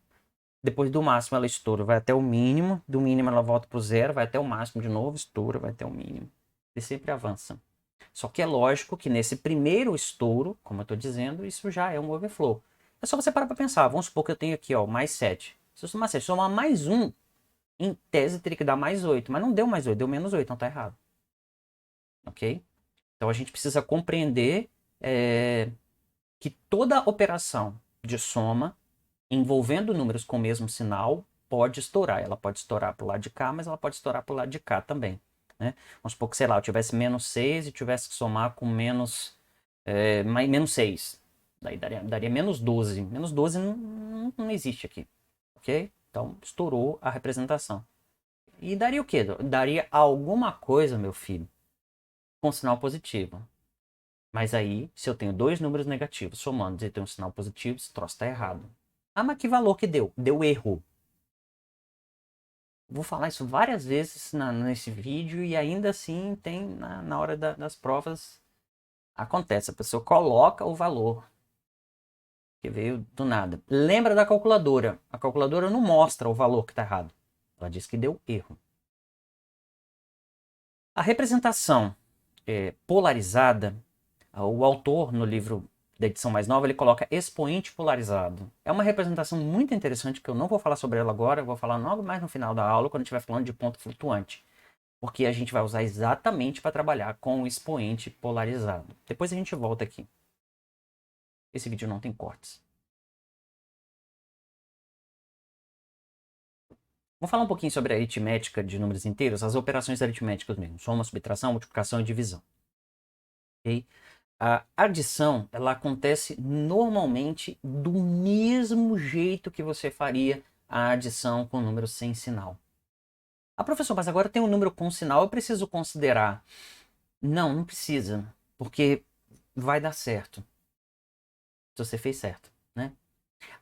Depois do máximo ela estoura, vai até o mínimo. Do mínimo ela volta para o 0, vai até o máximo de novo, estoura, vai até o mínimo. Ele sempre avança. Só que é lógico que nesse primeiro estouro, como eu estou dizendo, isso já é um overflow. É só você parar para pensar. Vamos supor que eu tenho aqui ó, mais 7. Se eu somar 7, somar mais 1, em tese teria que dar mais 8. Mas não deu mais 8, deu menos 8, então está errado. Ok? Então a gente precisa compreender que toda operação de soma envolvendo números com o mesmo sinal pode estourar. Ela pode estourar para o lado de cá, mas ela pode estourar para o lado de cá também. Né? Vamos supor que, sei lá, eu tivesse menos 6 e tivesse que somar com menos 6. Daí daria menos 12. Menos 12 não existe aqui. Ok? Então, estourou a representação. E daria o quê? Daria alguma coisa, meu filho, com sinal positivo. Mas aí, se eu tenho dois números negativos somando e tem um sinal positivo, esse troço está errado. Ah, mas que valor que deu? Deu erro. Vou falar isso várias vezes nesse vídeo e ainda assim tem na hora das provas acontece. A pessoa coloca o valor que veio do nada. Lembra da calculadora. A calculadora não mostra o valor que está errado. Ela diz que deu erro. A representação polarizada, o autor no livro da edição mais nova, ele coloca expoente polarizado. É uma representação muito interessante que eu não vou falar sobre ela agora, eu vou falar logo mais no final da aula, quando estiver falando de ponto flutuante. Porque a gente vai usar exatamente para trabalhar com o expoente polarizado. Depois a gente volta aqui. Esse vídeo não tem cortes. Vamos falar um pouquinho sobre a aritmética de números inteiros, as operações aritméticas mesmo. Soma, subtração, multiplicação e divisão. Okay? A adição, ela acontece normalmente do mesmo jeito que você faria a adição com números sem sinal. Ah, professor, mas agora tem um número com sinal, eu preciso considerar. Não precisa, porque vai dar certo. Se você fez certo, né?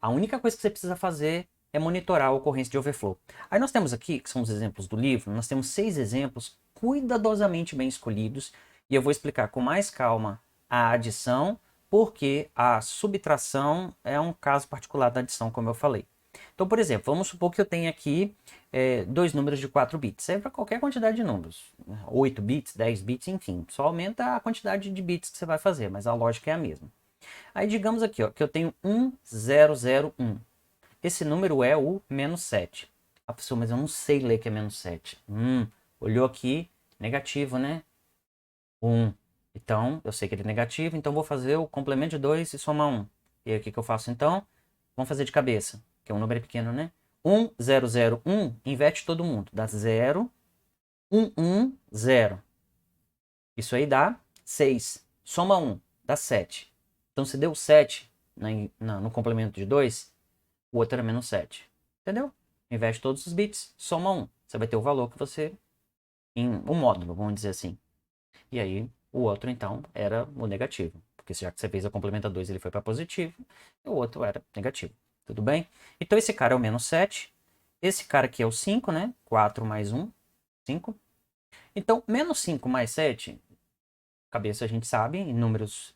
A única coisa que você precisa fazer é monitorar a ocorrência de overflow. Aí nós temos aqui, que são os exemplos do livro, nós temos 6 exemplos cuidadosamente bem escolhidos, e eu vou explicar com mais calma a adição, porque a subtração é um caso particular da adição, como eu falei. Então, por exemplo, vamos supor que eu tenha aqui dois números de 4 bits. Serve para qualquer quantidade de números. 8 bits, 10 bits, enfim. Só aumenta a quantidade de bits que você vai fazer, mas a lógica é a mesma. Aí digamos aqui ó, que eu tenho 1001. Esse número é o menos 7. Ah, professor, mas eu não sei ler que é menos 7. Olhou aqui, negativo, né? 1. Então, eu sei que ele é negativo, então vou fazer o complemento de 2 e somar 1. E aí, o que eu faço então? Vamos fazer de cabeça, que é um número pequeno, né? 1, 0, 0, 1, inverte todo mundo. Dá 0, 1, 1, 0. Isso aí dá 6. Soma 1, dá 7. Então, se deu 7 no complemento de 2, o outro era menos 7. Entendeu? Inverte todos os bits, soma 1. Você vai ter o valor que você... um módulo, vamos dizer assim. E aí, o outro, então, era o negativo. Porque já que você fez a complementa 2, ele foi para positivo. E o outro era negativo. Tudo bem? Então, esse cara é o menos 7. Esse cara aqui é o 5, né? 4 mais 1, 5. Então, menos 5 mais 7, cabeça a gente sabe, em números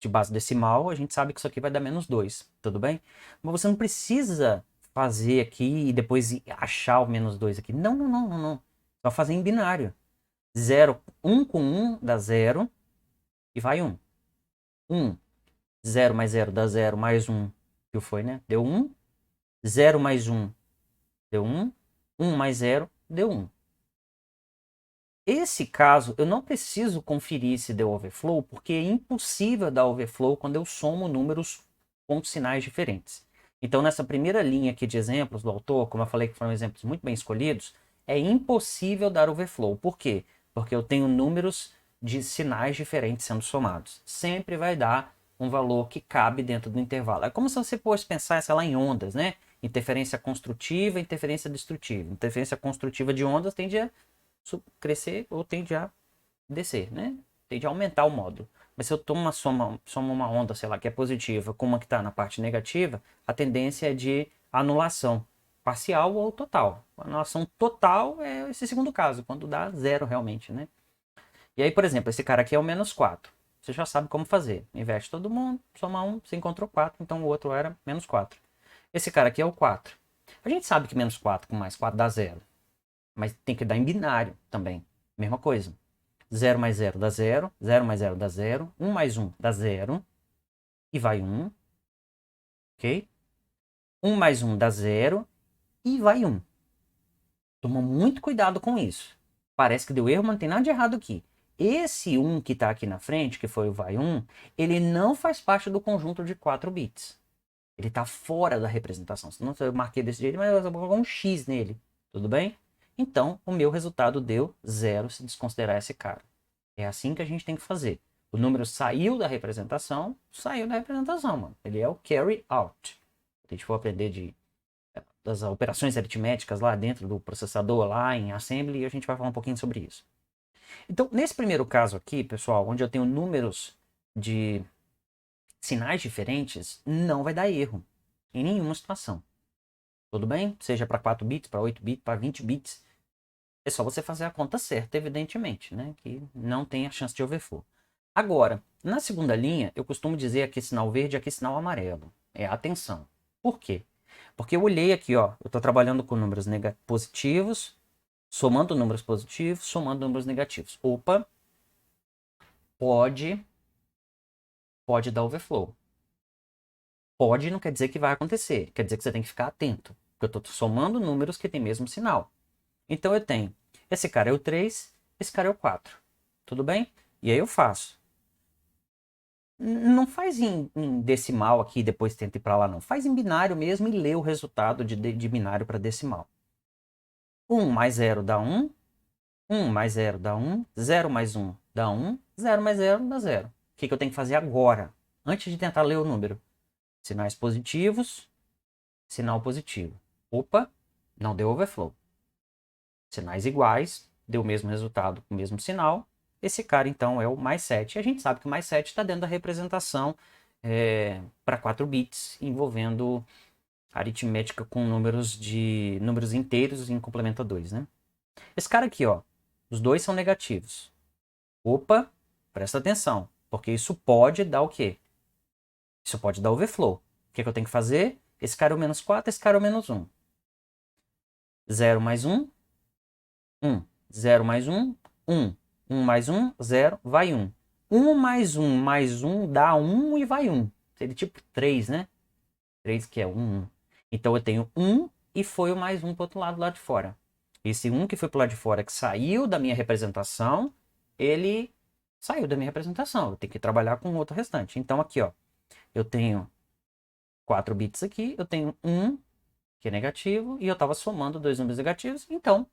de base decimal, a gente sabe que isso aqui vai dar menos 2, tudo bem? Mas você não precisa fazer aqui e depois achar o menos 2 aqui. Não. Só fazer em binário. 0, 1 com 1 dá 0 e vai 1. 1, 0 mais 0 dá 0 mais 1, que foi, né? Deu 1. 0 mais 1 deu 1. 1 mais 0 deu 1. Esse caso, eu não preciso conferir se deu overflow, porque é impossível dar overflow quando eu somo números com sinais diferentes. Então, nessa primeira linha aqui de exemplos do autor, como eu falei que foram exemplos muito bem escolhidos, é impossível dar overflow. Por quê? Porque eu tenho números de sinais diferentes sendo somados. Sempre vai dar um valor que cabe dentro do intervalo. É como se você fosse pensar, sei lá, em ondas, né? Interferência construtiva, interferência destrutiva. Interferência construtiva de ondas tende a crescer ou tende a descer, né? Tende a aumentar o módulo. Mas se eu tomo soma uma onda, sei lá, que é positiva com uma que está na parte negativa, a tendência é de anulação parcial ou total. A anulação total é esse segundo caso, quando dá zero realmente, né? E aí, por exemplo, esse cara aqui é o menos 4. Você já sabe como fazer. Inverte todo mundo, soma 1, você encontrou 4, então o outro era menos 4. Esse cara aqui é o 4. A gente sabe que menos 4 com mais 4 dá zero. Mas tem que dar em binário também. Mesma coisa. 0 mais 0 dá 0. 0 mais 0 dá 0. 1 mais 1 dá 0. E vai 1. Ok? 1 mais 1 dá 0. E vai 1. Toma muito cuidado com isso. Parece que deu erro, mas não tem nada de errado aqui. Esse 1 que está aqui na frente, que foi o vai 1, ele não faz parte do conjunto de 4 bits. Ele está fora da representação. Senão eu marquei desse jeito, mas eu vou colocar um X nele. Tudo bem? Então, o meu resultado deu 0 se desconsiderar esse cara. É assim que a gente tem que fazer. O número saiu da representação, mano. Ele é o carry out. Se a gente for aprender das operações aritméticas lá dentro do processador, lá em assembly, a gente vai falar um pouquinho sobre isso. Então, nesse primeiro caso aqui, pessoal, onde eu tenho números de sinais diferentes, não vai dar erro em nenhuma situação. Tudo bem? Seja para 4 bits, para 8 bits, para 20 bits. É só você fazer a conta certa, evidentemente, né? Que não tem a chance de overflow. Agora, na segunda linha, eu costumo dizer aqui sinal verde e aqui sinal amarelo. É atenção. Por quê? Porque eu olhei aqui, ó, eu estou trabalhando com números positivos, somando números positivos, somando números negativos. Opa, pode dar overflow. Pode não quer dizer que vai acontecer, quer dizer que você tem que ficar atento. Porque eu estou somando números que têm mesmo sinal. Então eu tenho, esse cara é o 3, esse cara é o 4. Tudo bem? E aí eu faço. Não faz em decimal aqui, depois tenta ir para lá, não. Faz em binário mesmo e lê o resultado de binário para decimal. 1 mais 0 dá 1. 1 mais 0 dá 1. 0 mais 1 dá 1. 0 mais 0 dá 0. O que eu tenho que fazer agora? Antes de tentar ler o número. Sinais positivos, sinal positivo. Opa, não deu overflow. Sinais iguais, deu o mesmo resultado com o mesmo sinal. Esse cara, então, é o mais 7. E a gente sabe que o mais 7 está dentro da representação para 4 bits, envolvendo aritmética com números inteiros em complementadores, né? Esse cara aqui, ó, os dois são negativos. Opa, presta atenção, porque isso pode dar o quê? Isso pode dar overflow. O que eu tenho que fazer? Esse cara é o menos 4, esse cara é o menos 1. 0 mais 1, 1. 0 mais 1, 1. 1 mais 1, 0, vai 1. 1 mais 1 dá 1 e vai 1. Seria tipo 3, né? 3 que é 1, 1. Então eu tenho 1 e foi o mais 1 para o outro lado, lá de fora. Esse 1 que foi para o lado de fora, que saiu da minha representação, ele saiu da minha representação. Eu tenho que trabalhar com o outro restante. Então aqui, ó, eu tenho 4 bits aqui, eu tenho 1, que é negativo, e eu estava somando dois números negativos, então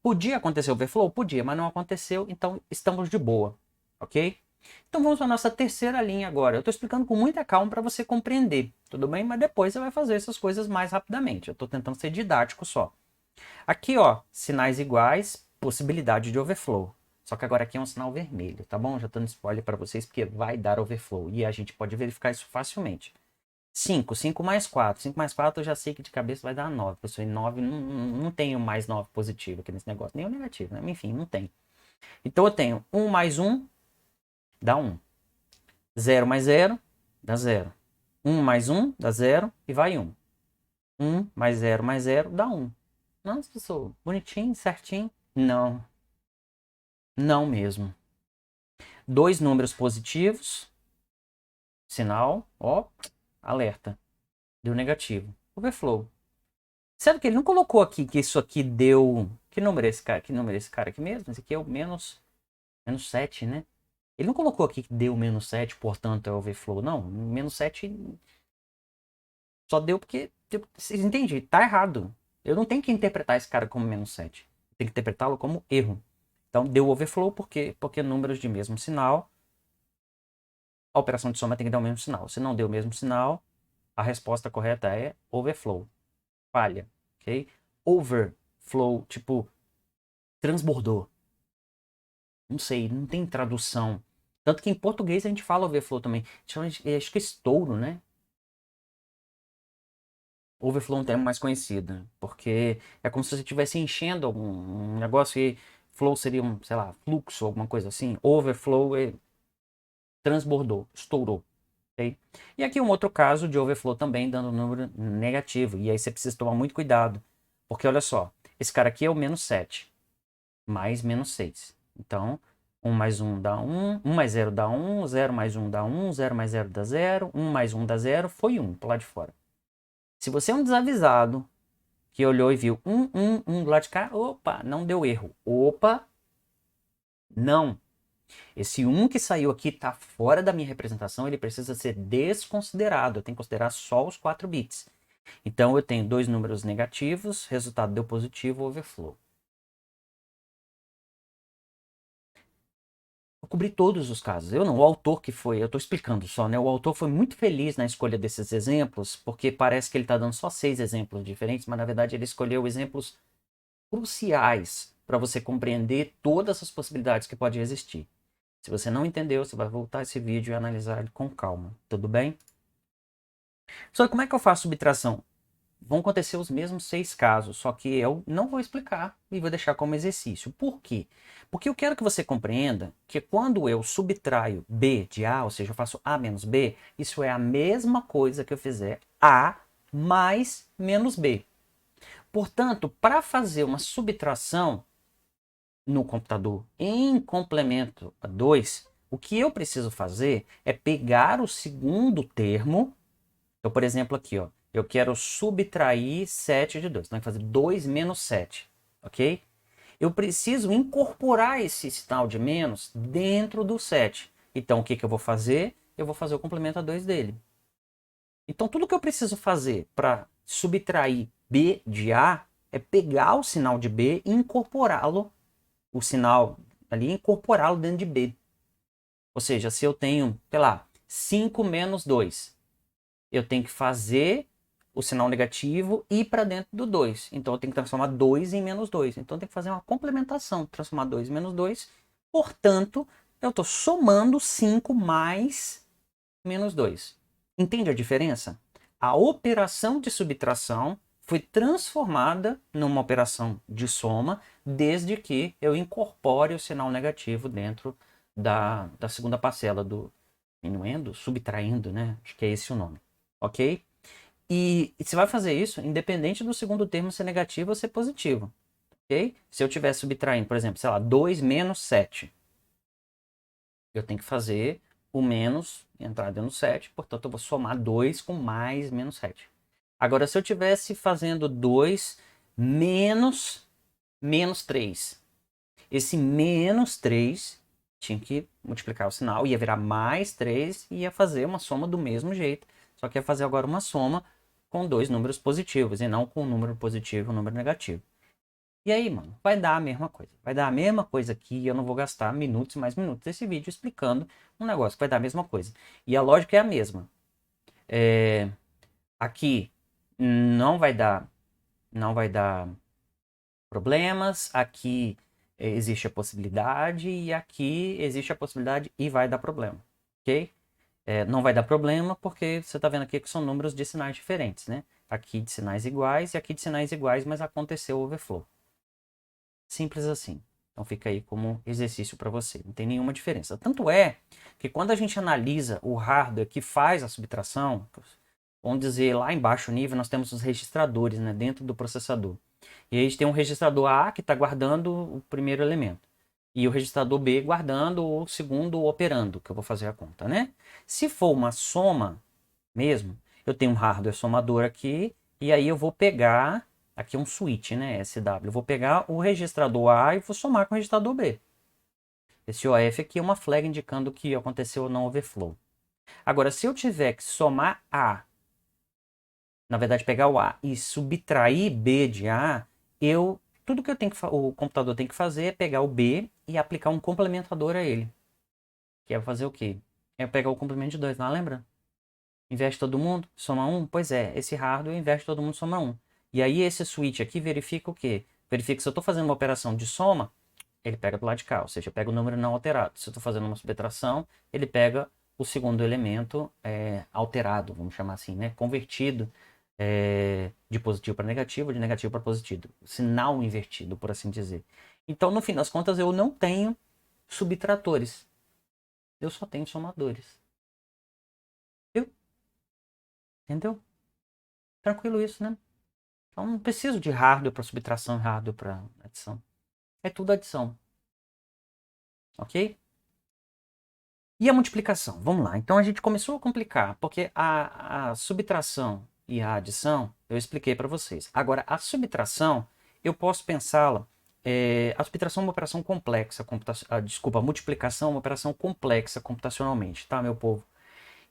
podia acontecer o overflow? Podia, mas não aconteceu, então estamos de boa, ok? Então vamos para a nossa terceira linha agora. Eu estou explicando com muita calma para você compreender, tudo bem? Mas depois você vai fazer essas coisas mais rapidamente. Eu estou tentando ser didático só. Aqui, ó, sinais iguais, possibilidade de overflow. Só que agora aqui é um sinal vermelho, tá bom? Já estou dando spoiler para vocês porque vai dar overflow e a gente pode verificar isso facilmente. 5, 5 mais 4. 5 mais 4 eu já sei que de cabeça vai dar 9. Professor, e 9 não tenho mais 9 positivo aqui nesse negócio. Nem o negativo, né? Enfim, não tem. Então eu tenho 1 mais 1 dá 1. 0 mais 0 dá 0. 1 mais 1 dá 0 e vai 1. 1 mais 0 dá 1. Nossa, professor, bonitinho, certinho? Não, não mesmo. Dois números positivos, sinal, ó, alerta, deu negativo. Overflow. Sabe que ele não colocou aqui que isso aqui deu... Que número é esse cara? Que número é esse cara aqui mesmo? Esse aqui é o menos 7, né? Ele não colocou aqui que deu menos 7, portanto é overflow. Não, menos 7 só deu porque... Vocês entendem? Tá errado. Eu não tenho que interpretar esse cara como menos 7. Eu tenho que interpretá-lo como erro. Então deu overflow porque números de mesmo sinal a operação de soma tem que dar o mesmo sinal. Se não deu o mesmo sinal, a resposta correta é overflow. Falha, ok? Overflow, tipo, transbordou. Não sei, não tem tradução. Tanto que em português a gente fala overflow também. Acho que é estouro, né? Overflow é um termo mais conhecido, né? Porque é como se você estivesse enchendo um negócio e flow seria um, sei lá, fluxo, alguma coisa assim. Overflow é transbordou, estourou. Okay? E aqui um outro caso de overflow também dando um número negativo. E aí você precisa tomar muito cuidado. Porque olha só, esse cara aqui é o menos 7, mais menos 6. Então, 1 mais 1 dá 1, 1 mais 0 dá 1, 0 mais 1 dá 1, 0 mais 0 dá 0, 1 mais 1 dá 0, foi 1, pro lado de fora. Se você é um desavisado que olhou e viu 1 do lado de cá, opa, não deu erro. Opa, não. Esse 1 que saiu aqui está fora da minha representação, ele precisa ser desconsiderado. Eu tenho que considerar só os 4 bits. Então eu tenho dois números negativos, resultado deu positivo, overflow. Eu cobri todos os casos. Eu não, o autor que foi, eu estou explicando só, né? O autor foi muito feliz na escolha desses exemplos, porque parece que ele está dando só 6 exemplos diferentes, mas na verdade ele escolheu exemplos cruciais para você compreender todas as possibilidades que podem existir. Se você não entendeu, você vai voltar esse vídeo e analisar ele com calma, tudo bem? Só que como é que eu faço subtração? Vão acontecer os mesmos 6 casos, só que eu não vou explicar e vou deixar como exercício. Por quê? Porque eu quero que você compreenda que quando eu subtraio B de A, ou seja, eu faço A menos B, isso é a mesma coisa que eu fizer A mais menos B. Portanto, para fazer uma subtração no computador em complemento a 2, o que eu preciso fazer é pegar o segundo termo. Então, por exemplo, aqui, ó, eu quero subtrair 7 de 2. Então, vai fazer 2 menos 7, ok? Eu preciso incorporar esse sinal de menos dentro do 7. Então, o que, que eu vou fazer? Eu vou fazer o complemento a 2 dele. Então, tudo que eu preciso fazer para subtrair B de A é pegar o sinal de B e incorporá-lo, o sinal ali, incorporá-lo dentro de B. Ou seja, se eu tenho, sei lá, 5 menos 2, eu tenho que fazer o sinal negativo e ir para dentro do 2. Então eu tenho que transformar 2 em menos 2. Então eu tenho que fazer uma complementação, transformar 2 em menos 2. Portanto, eu estou somando 5 mais menos 2. Entende a diferença? A operação de subtração foi transformada numa operação de soma, desde que eu incorpore o sinal negativo dentro da segunda parcela do diminuindo, subtraindo, né? Acho que é esse o nome, ok? E você vai fazer isso independente do segundo termo ser negativo ou ser positivo, ok? Se eu estiver subtraindo, por exemplo, sei lá, 2 menos 7, eu tenho que fazer o menos entrar dentro do 7, portanto eu vou somar 2 com mais menos 7. Agora, se eu estivesse fazendo 2 menos menos 3, esse menos 3 tinha que multiplicar o sinal, ia virar mais 3 e ia fazer uma soma do mesmo jeito, só que ia fazer agora uma soma com dois números positivos e não com um número positivo e um número negativo. E aí, mano, vai dar a mesma coisa. Vai dar a mesma coisa aqui e eu não vou gastar minutos e mais minutos desse vídeo explicando um negócio que vai dar a mesma coisa. E a lógica é a mesma. Aqui não vai dar problemas, aqui existe a possibilidade e aqui existe a possibilidade e vai dar problema, ok? Não vai dar problema porque você está vendo aqui que são números de sinais diferentes, né? Aqui de sinais iguais e aqui de sinais iguais, mas aconteceu o overflow. Simples assim. Então fica aí como exercício para você. Não tem nenhuma diferença. Tanto é que quando a gente analisa o hardware que faz a subtração, vamos dizer, lá em baixo nível, nós temos os registradores, né, dentro do processador. E aí a gente tem um registrador A que está guardando o primeiro elemento. E o registrador B guardando o segundo operando, que eu vou fazer a conta, né? Se for uma soma mesmo, eu tenho um hardware somador aqui, e aí eu vou pegar, aqui é um switch, né, SW, eu vou pegar o registrador A e vou somar com o registrador B. Esse OF aqui é uma flag indicando que aconteceu ou não overflow. Agora, se eu tiver que somar A, na verdade pegar o A e subtrair B de A, tudo que o computador tem que fazer é pegar o B e aplicar um complementador a ele. Que é fazer o quê? É pegar o complemento de 2 lá, lembra? Inverte todo mundo, soma 1. Pois é, esse hardware inverte todo mundo, soma 1. E aí esse switch aqui verifica o quê? Verifica se eu estou fazendo uma operação de soma, ele pega do lado de cá, ou seja, pega o número não alterado. Se eu estou fazendo uma subtração, ele pega o segundo elemento alterado, vamos chamar assim, né? Convertido de positivo para negativo, de negativo para positivo. Sinal invertido, por assim dizer. Então, no fim das contas, eu não tenho subtratores. Eu só tenho somadores. Viu? Entendeu? Tranquilo isso, né? Então, não preciso de hardware para subtração e hardware para adição. É tudo adição. Ok? E a multiplicação? Vamos lá. Então a gente começou a complicar, porque a subtração e a adição eu expliquei para vocês. Agora, a subtração, eu posso pensá-la. A subtração é uma operação complexa, desculpa, a multiplicação é uma operação complexa computacionalmente, tá, meu povo?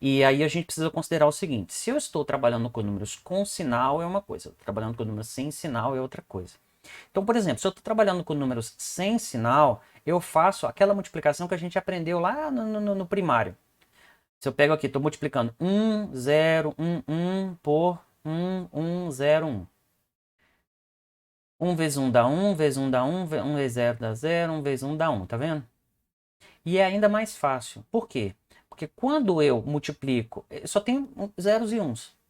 E aí a gente precisa considerar o seguinte: se eu estou trabalhando com números com sinal é uma coisa, trabalhando com números sem sinal é outra coisa. Então, por exemplo, se eu estou trabalhando com números sem sinal, eu faço aquela multiplicação que a gente aprendeu lá no primário. Se eu pego aqui, estou multiplicando 1, 0, 1, 1 por 1, 1, 0, 1. 1 vezes 1 dá 1, vezes 1 dá 1, 1 vezes 0 dá 0, 1 vezes 1 dá 1, tá vendo? E é ainda mais fácil. Por quê? Porque quando eu multiplico, só tem zeros e uns.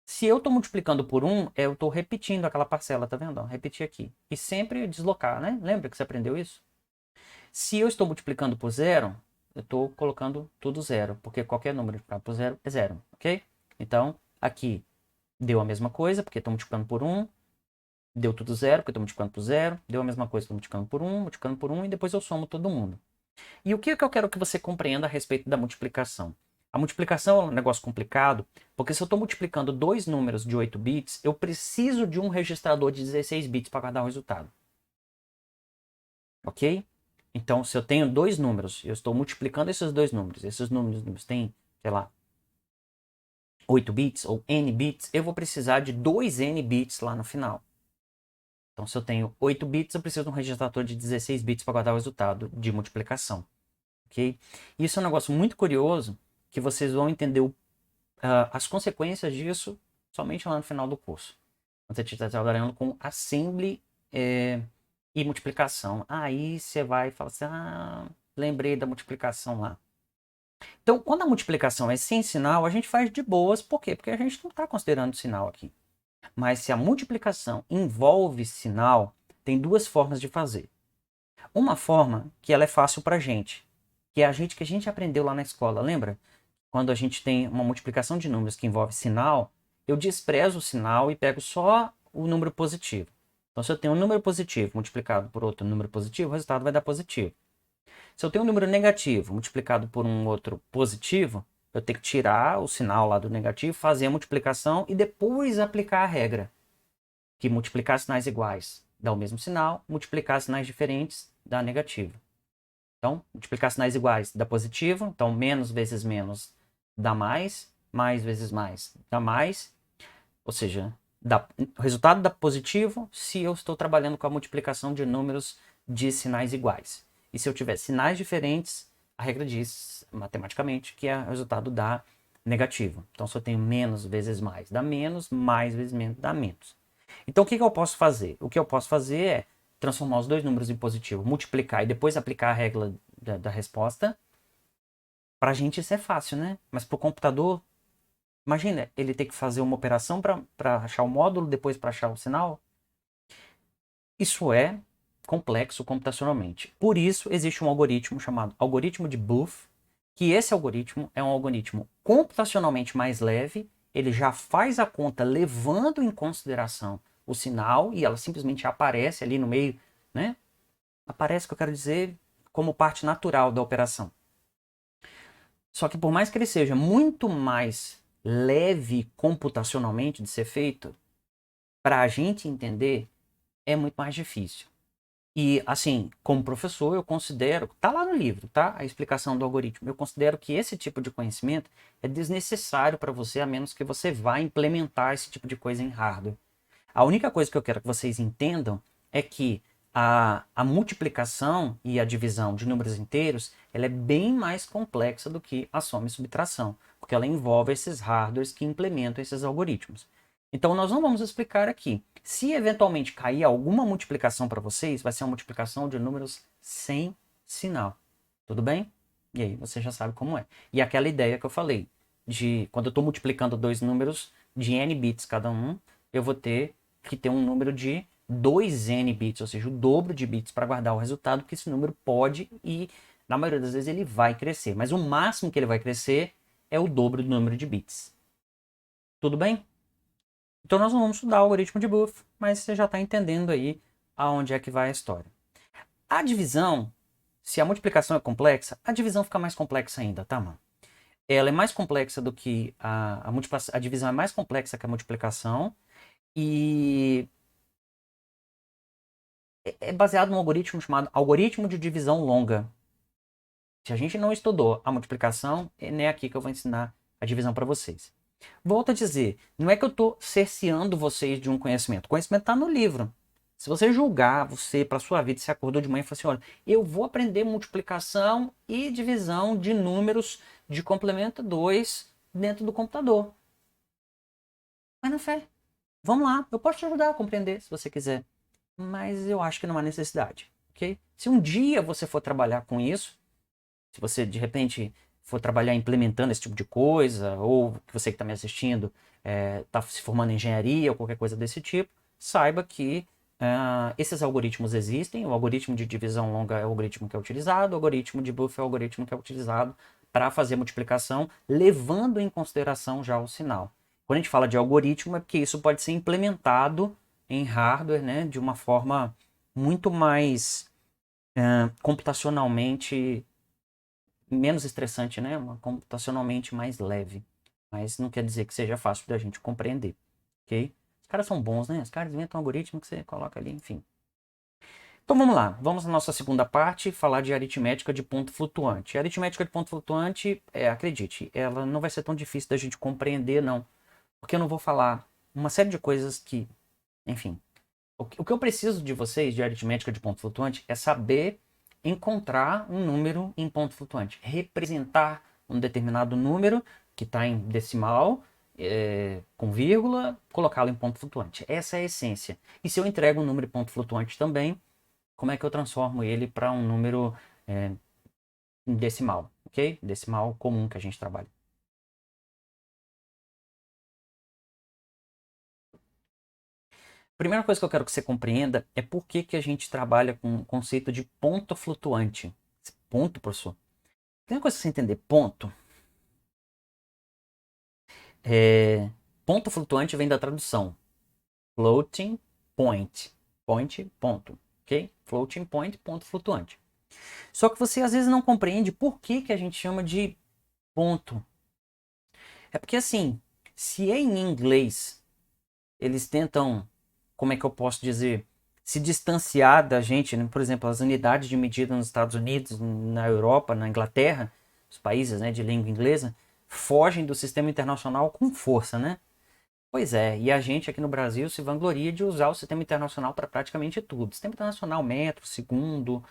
Se eu estou multiplicando por 1, eu estou repetindo aquela parcela, tá vendo? Ó, repetir aqui. E sempre deslocar, né? Lembra que você aprendeu isso? Se eu estou multiplicando por 0, eu estou colocando tudo zero, porque qualquer número multiplicado por 0 é 0, ok? Então, aqui deu a mesma coisa, porque estou multiplicando por 1, deu tudo zero, porque estou multiplicando por 0, deu a mesma coisa, estou multiplicando por 1, e depois eu somo todo mundo. E o que eu quero que você compreenda a respeito da multiplicação? A multiplicação é um negócio complicado, porque se eu estou multiplicando dois números de 8 bits, eu preciso de um registrador de 16 bits para guardar o resultado. Ok? Então, se eu tenho dois números, eu estou multiplicando esses números têm, sei lá, 8 bits ou n bits, eu vou precisar de 2n bits lá no final. Então, se eu tenho 8 bits, eu preciso de um registrador de 16 bits para guardar o resultado de multiplicação. Ok? Isso é um negócio muito curioso, que vocês vão entender as consequências disso somente lá no final do curso. Quando você estiver trabalhando com assembly e multiplicação. Aí você vai falar assim, lembrei da multiplicação lá. Então, quando a multiplicação é sem sinal, a gente faz de boas. Por quê? Porque a gente não está considerando sinal aqui. Mas se a multiplicação envolve sinal, tem duas formas de fazer. Uma forma que ela é fácil para a gente, que é que a gente aprendeu lá na escola, lembra? Quando a gente tem uma multiplicação de números que envolve sinal, eu desprezo o sinal e pego só o número positivo. Então, se eu tenho um número positivo multiplicado por outro número positivo, o resultado vai dar positivo. Se eu tenho um número negativo multiplicado por um outro positivo, eu tenho que tirar o sinal lá do negativo, fazer a multiplicação e depois aplicar a regra, que multiplicar sinais iguais dá o mesmo sinal, multiplicar sinais diferentes dá negativo. Então, multiplicar sinais iguais dá positivo, então menos vezes menos dá mais vezes mais dá mais, ou seja, o resultado dá positivo se eu estou trabalhando com a multiplicação de números de sinais iguais. E se eu tiver sinais diferentes, a regra diz matematicamente que o resultado dá negativo. Então, se eu tenho menos vezes mais vezes menos dá menos. Então, o que eu posso fazer? O que eu posso fazer é transformar os dois números em positivo, multiplicar e depois aplicar a regra da resposta. Para a gente isso é fácil, né? Mas para o computador, imagina, ele ter que fazer uma operação para achar o módulo, depois para achar o sinal. Isso é complexo computacionalmente. Por isso, existe um algoritmo chamado algoritmo de Booth, que esse algoritmo é um algoritmo computacionalmente mais leve, ele já faz a conta levando em consideração o sinal e ela simplesmente aparece ali no meio, né? Aparece, que eu quero dizer, como parte natural da operação. Só que por mais que ele seja muito mais leve computacionalmente de ser feito, para a gente entender é muito mais difícil. E assim, como professor, eu considero, tá lá no livro, tá? A explicação do algoritmo. Eu considero que esse tipo de conhecimento é desnecessário para você, a menos que você vá implementar esse tipo de coisa em hardware. A única coisa que eu quero que vocês entendam é que a multiplicação e a divisão de números inteiros, ela é bem mais complexa do que a soma e subtração, porque ela envolve esses hardwares que implementam esses algoritmos. Então, nós não vamos explicar aqui. Se eventualmente cair alguma multiplicação para vocês, vai ser uma multiplicação de números sem sinal. Tudo bem? E aí, você já sabe como é. E aquela ideia que eu falei, de quando eu estou multiplicando dois números de n bits cada um, eu vou ter que ter um número de 2n bits, ou seja, o dobro de bits para guardar o resultado, porque esse número pode e, na maioria das vezes, ele vai crescer. Mas o máximo que ele vai crescer é o dobro do número de bits. Tudo bem? Então nós não vamos estudar o algoritmo de Booth, mas você já está entendendo aí aonde é que vai a história. A divisão, se a multiplicação é complexa, a divisão fica mais complexa ainda, tá, mano? Ela é mais complexa do que a divisão é mais complexa que a multiplicação e é baseado num algoritmo chamado algoritmo de divisão longa. Se a gente não estudou a multiplicação, é aqui que eu vou ensinar a divisão para vocês. Volto a dizer, não é que eu estou cerceando vocês de um conhecimento. O conhecimento está no livro. Se você julgar, você, para sua vida, se acordou de manhã e falou assim, olha, eu vou aprender multiplicação e divisão de números de complemento 2 dentro do computador. Vai na fé. Vamos lá, eu posso te ajudar a compreender, se você quiser. Mas eu acho que não há necessidade, ok? Se um dia você for trabalhar com isso, se você, de repente, for trabalhar implementando esse tipo de coisa, ou que você que está me assistindo está se formando em engenharia ou qualquer coisa desse tipo, saiba que esses algoritmos existem. O algoritmo de divisão longa é o algoritmo que é utilizado, o algoritmo de Booth é o algoritmo que é utilizado para fazer multiplicação, levando em consideração já o sinal. Quando a gente fala de algoritmo, é porque isso pode ser implementado em hardware, né, de uma forma muito mais computacionalmente menos estressante, né? Uma computacionalmente mais leve. Mas não quer dizer que seja fácil da gente compreender, ok? Os caras são bons, né? Os caras inventam um algoritmo que você coloca ali, enfim. Então vamos lá, vamos na nossa segunda parte, falar de aritmética de ponto flutuante. A aritmética de ponto flutuante, acredite, ela não vai ser tão difícil da gente compreender, não. Porque eu não vou falar uma série de coisas que, enfim. O que eu preciso de vocês de aritmética de ponto flutuante é saber encontrar um número em ponto flutuante, representar um determinado número que está em decimal, com vírgula, colocá-lo em ponto flutuante. Essa é a essência. E se eu entrego um número em ponto flutuante também, como é que eu transformo ele para um número em decimal, ok? Decimal comum que a gente trabalha. Primeira coisa que eu quero que você compreenda é por que a gente trabalha com o conceito de ponto flutuante. Ponto, professor? Tem uma coisa que você entender, ponto. Ponto flutuante vem da tradução. Floating point. Point, ponto. Ok? Floating point, ponto flutuante. Só que você às vezes não compreende por que a gente chama de ponto. É porque assim, se em inglês eles tentam, como é que eu posso dizer, se distanciar da gente, né? Por exemplo, as unidades de medida nos Estados Unidos, na Europa, na Inglaterra, os países, né, de língua inglesa, fogem do sistema internacional com força, né? Pois é, e a gente aqui no Brasil se vangloria de usar o sistema internacional para praticamente tudo. Sistema internacional, metro, segundo,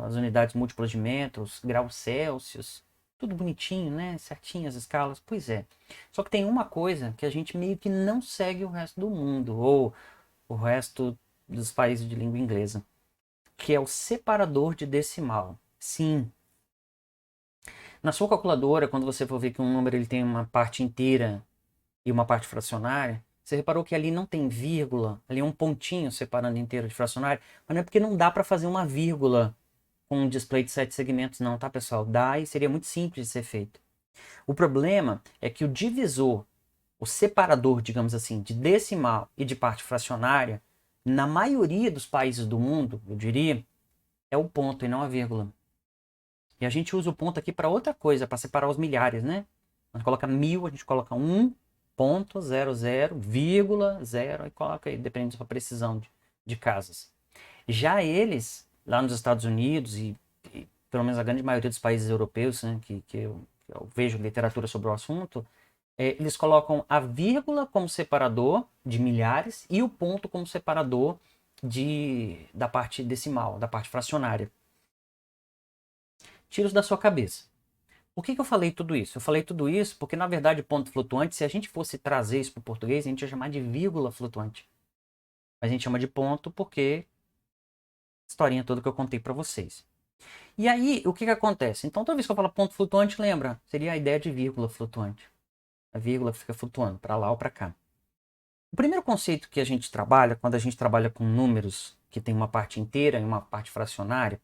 as unidades múltiplas de metros, graus Celsius, tudo bonitinho, né? Certinho as escalas. Pois é. Só que tem uma coisa que a gente meio que não segue o resto do mundo, ou o resto dos países de língua inglesa, que é o separador de decimal. Sim. Na sua calculadora, quando você for ver que um número ele tem uma parte inteira e uma parte fracionária, você reparou que ali não tem vírgula, ali é um pontinho separando inteiro de fracionário, mas não é porque não dá para fazer uma vírgula com um display de 7 segmentos não, tá pessoal? Dá e seria muito simples de ser feito. O problema é que o divisor, o separador, digamos assim, de decimal e de parte fracionária, na maioria dos países do mundo, eu diria, é o ponto e não a vírgula. E a gente usa o ponto aqui para outra coisa, para separar os milhares, né? A gente coloca 1000, a gente coloca 1,00, vírgula, 0, e coloca aí, dependendo da sua precisão de casas. Já eles, lá nos Estados Unidos e pelo menos a grande maioria dos países europeus, né, que eu vejo literatura sobre o assunto, eles colocam a vírgula como separador de milhares e o ponto como separador da parte decimal, da parte fracionária. Tira isso da sua cabeça. Por que eu falei tudo isso? Eu falei tudo isso porque, na verdade, ponto flutuante, se a gente fosse trazer isso para o português, a gente ia chamar de vírgula flutuante. Mas a gente chama de ponto porque historinha toda que eu contei para vocês. E aí, o que acontece? Então, toda vez que eu falo ponto flutuante, lembra? Seria a ideia de vírgula flutuante. A vírgula fica flutuando para lá ou para cá. O primeiro conceito que a gente trabalha, quando a gente trabalha com números que tem uma parte inteira e uma parte fracionária,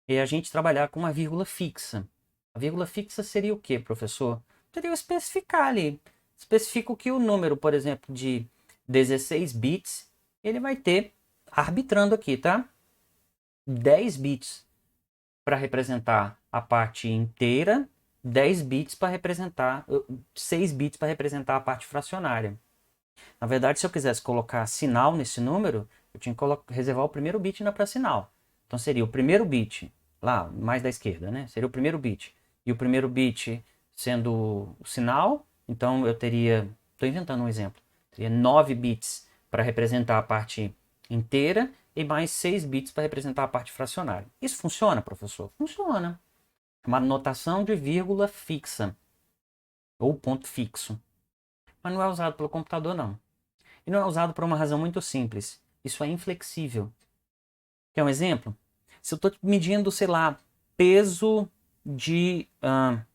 é a gente trabalhar com uma vírgula fixa. A vírgula fixa seria o quê, professor? Seria eu especificar ali. Especifico que o número, por exemplo, de 16 bits, ele vai ter, arbitrando aqui, tá? 10 bits para representar a parte inteira, 10 bits para representar, 6 bits para representar a parte fracionária. Na verdade, se eu quisesse colocar sinal nesse número, eu tinha que reservar o primeiro bit ainda para sinal. Então seria o primeiro bit, lá, mais da esquerda, né? Seria o primeiro bit. E o primeiro bit sendo o sinal, então eu teria, estou inventando um exemplo, teria 9 bits para representar a parte inteira e mais 6 bits para representar a parte fracionária. Isso funciona, professor? Funciona. Uma notação de vírgula fixa, ou ponto fixo. Mas não é usado pelo computador, não. E não é usado por uma razão muito simples. Isso é inflexível. Quer um exemplo? Se eu estou medindo, sei lá, peso de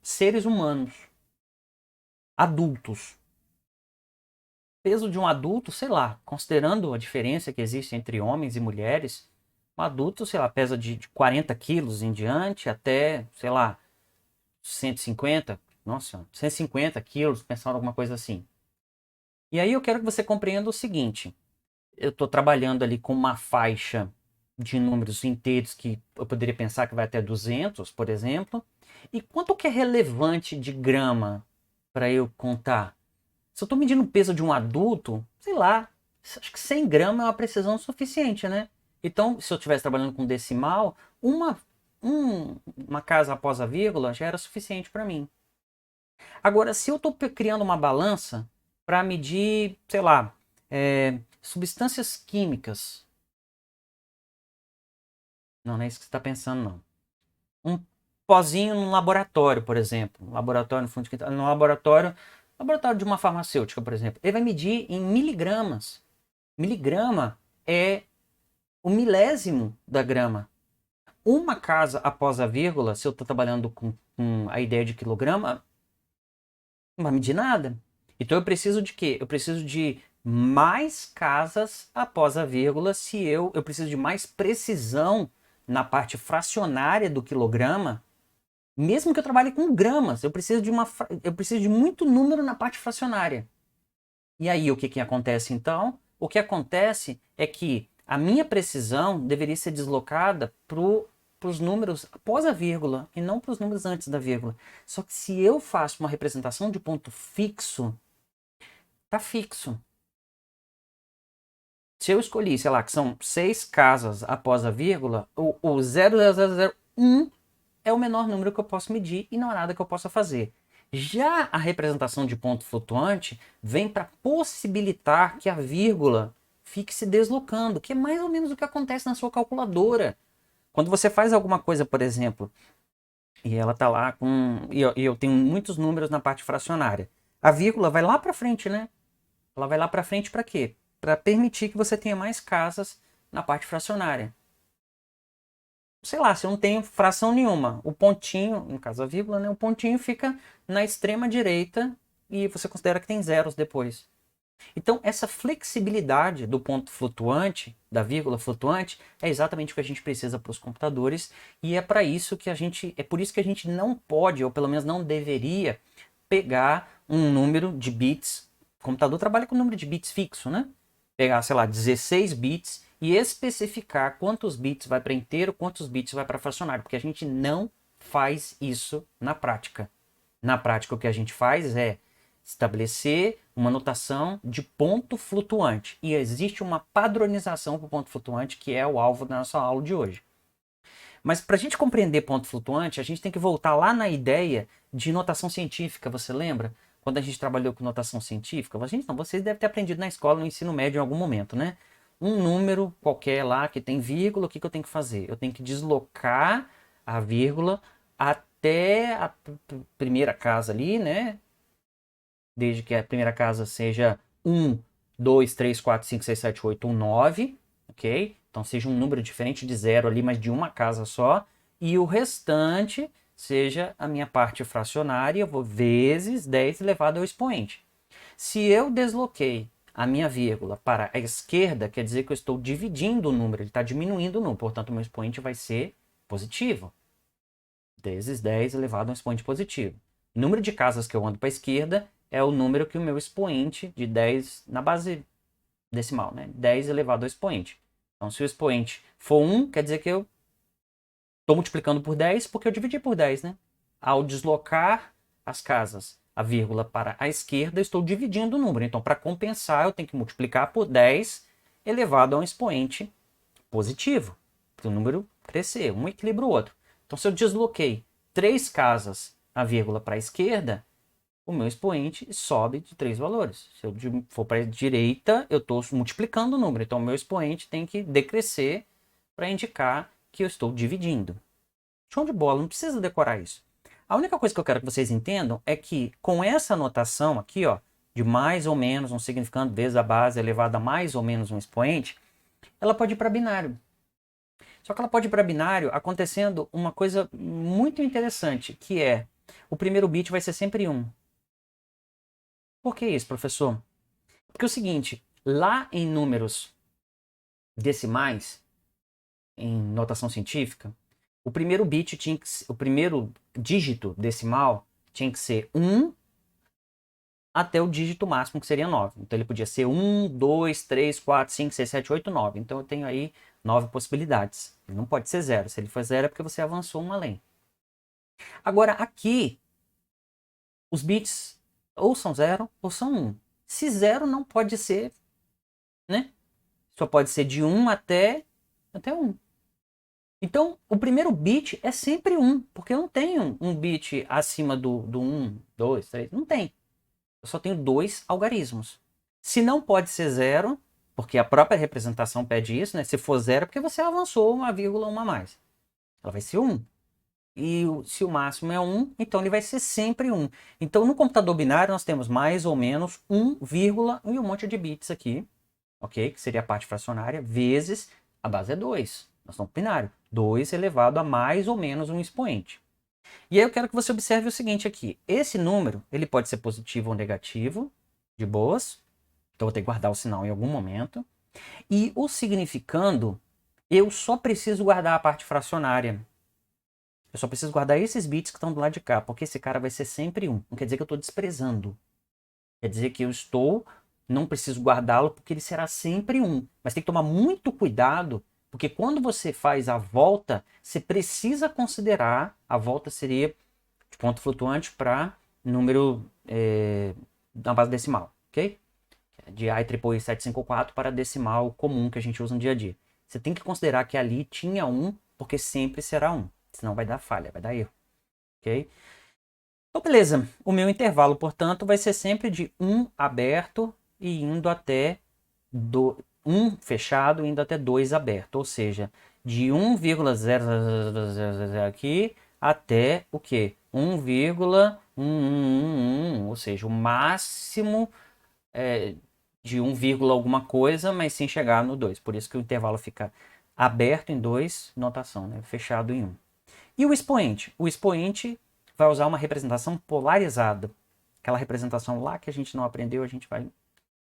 seres humanos, adultos. Peso de um adulto, sei lá, considerando a diferença que existe entre homens e mulheres, um adulto, sei lá, pesa de 40 quilos em diante até, sei lá, 150, nossa, 150 quilos, pensando em alguma coisa assim. E aí eu quero que você compreenda o seguinte, eu estou trabalhando ali com uma faixa de números inteiros que eu poderia pensar que vai até 200, por exemplo. E quanto que é relevante de grama para eu contar? Se eu estou medindo o peso de um adulto, sei lá, acho que 100 gramas é uma precisão suficiente, né? Então, se eu estivesse trabalhando com decimal, uma casa após a vírgula já era suficiente para mim. Agora, se eu estou criando uma balança para medir, sei lá, substâncias químicas. Não é isso que você está pensando, não. Um pozinho num laboratório, por exemplo. Um laboratório no fundo de quintal. No laboratório de uma farmacêutica, por exemplo. Ele vai medir em miligramas. Miligrama é o milésimo da grama. Uma casa após a vírgula, se eu estou trabalhando com a ideia de quilograma, não vai medir nada. Então eu preciso de quê? Eu preciso de mais casas após a vírgula se eu preciso de mais precisão na parte fracionária do quilograma, mesmo que eu trabalhe com gramas, eu preciso de muito número na parte fracionária. E aí o que acontece então? O que acontece é que a minha precisão deveria ser deslocada para os números após a vírgula e não para os números antes da vírgula. Só que se eu faço uma representação de ponto fixo, tá fixo. Se eu escolhi, sei lá, que são 6 casas após a vírgula, o 0,0001 é o menor número que eu posso medir e não há nada que eu possa fazer. Já a representação de ponto flutuante vem para possibilitar que a vírgula fique se deslocando, que é mais ou menos o que acontece na sua calculadora. Quando você faz alguma coisa, por exemplo, e ela está lá com... E eu tenho muitos números na parte fracionária. A vírgula vai lá para frente, né? Ela vai lá para frente para quê? Para permitir que você tenha mais casas na parte fracionária. Sei lá, se eu não tenho fração nenhuma, o pontinho, no caso a vírgula, né, o pontinho fica na extrema direita e você considera que tem zeros depois. Então, essa flexibilidade do ponto flutuante, da vírgula flutuante, é exatamente o que a gente precisa para os computadores e é para isso que é por isso que a gente não pode, ou pelo menos não deveria, pegar um número de bits. O computador trabalha com um número de bits fixo, né? Pegar, sei lá, 16 bits e especificar quantos bits vai para inteiro, quantos bits vai para fracionário, porque a gente não faz isso na prática. Na prática, o que a gente faz é estabelecer uma notação de ponto flutuante. E existe uma padronização para o ponto flutuante, que é o alvo da nossa aula de hoje. Mas para a gente compreender ponto flutuante, a gente tem que voltar lá na ideia de notação científica, você lembra? Quando a gente trabalhou com notação científica, vocês devem ter aprendido na escola, no ensino médio em algum momento, né? um número qualquer lá que tem vírgula, o que eu tenho que fazer? Eu tenho que deslocar a vírgula até a primeira casa ali, né? Desde que a primeira casa seja 1, 2, 3, 4, 5, 6, 7, 8, 1, 9, ok? Então seja um número diferente de zero ali, mas de uma casa só. E o restante seja a minha parte fracionária, eu vou vezes 10 elevado ao expoente. Se eu desloquei a minha vírgula para a esquerda, quer dizer que eu estou dividindo o número, ele está diminuindo o número, portanto o meu expoente vai ser positivo. Vezes 10 elevado a um expoente positivo. O número de casas que eu ando para a esquerda é o número que o meu expoente de 10 na base decimal, né? 10 elevado ao expoente. Então, se o expoente for 1, quer dizer que eu estou multiplicando por 10 porque eu dividi por 10, né? Ao deslocar as casas, a vírgula para a esquerda, eu estou dividindo o número. Então, para compensar, eu tenho que multiplicar por 10 elevado a um expoente positivo, para o número crescer, um equilibra o outro. Então, se eu desloquei 3 casas a vírgula para a esquerda, o meu expoente sobe de 3 valores. Se eu for para a direita, eu estou multiplicando o número. Então, o meu expoente tem que decrescer para indicar que eu estou dividindo. Show de bola, não precisa decorar isso. A única coisa que eu quero que vocês entendam é que com essa notação aqui, ó, de mais ou menos um significando vezes a base elevado a mais ou menos um expoente, ela pode ir para binário. Só que ela pode ir para binário acontecendo uma coisa muito interessante, que é o primeiro bit vai ser sempre 1. Por que isso, professor? Porque é o seguinte, lá em números decimais, em notação científica, o primeiro bit tinha que ser, o primeiro dígito decimal tinha que ser 1 até o dígito máximo, que seria 9. Então ele podia ser 1, 2, 3, 4, 5, 6, 7, 8, 9. Então eu tenho aí 9 possibilidades. Ele não pode ser 0. Se ele for 0 é porque você avançou um além. Agora aqui, os bits ou são 0 ou são 1. Se 0 não pode ser, né? Só pode ser de 1 até 1. Então, o primeiro bit é sempre 1, porque eu não tenho um bit acima do 1, 2, 3, não tem. Eu só tenho 2 algarismos. Se não pode ser 0, porque a própria representação pede isso, né? Se for 0 é porque você avançou uma vírgula, uma a mais. Ela vai ser 1. E se o máximo é 1, então ele vai ser sempre 1. Então, no computador binário, nós temos mais ou menos 1, vírgula e um monte de bits aqui, ok? Que seria a parte fracionária, vezes a base é 2. Nós estamos binário. 2 elevado a mais ou menos um expoente. E aí eu quero que você observe o seguinte aqui. Esse número, ele pode ser positivo ou negativo, de boas. Então eu vou ter que guardar o sinal em algum momento. E o significando, eu só preciso guardar a parte fracionária. Eu só preciso guardar esses bits que estão do lado de cá, porque esse cara vai ser sempre 1. Não quer dizer que eu estou desprezando. Quer dizer que eu não preciso guardá-lo porque ele será sempre 1. Mas tem que tomar muito cuidado, porque quando você faz a volta, você precisa considerar, a volta seria de ponto flutuante para número na base decimal, ok? De IEEE 754 para decimal comum que a gente usa no dia a dia. Você tem que considerar que ali tinha 1, porque sempre será 1. Senão vai dar falha, vai dar erro, ok? Então, beleza. O meu intervalo, portanto, vai ser sempre de 1 aberto e indo até 1 fechado, indo até 2 aberto. Ou seja, de 1,000 aqui até o quê? 1,1111. Ou seja, o máximo de 1, alguma coisa, mas sem chegar no 2. Por isso que o intervalo fica aberto em 2, notação, né? Fechado em 1. E o expoente? O expoente vai usar uma representação polarizada. Aquela representação lá que a gente não aprendeu, a gente vai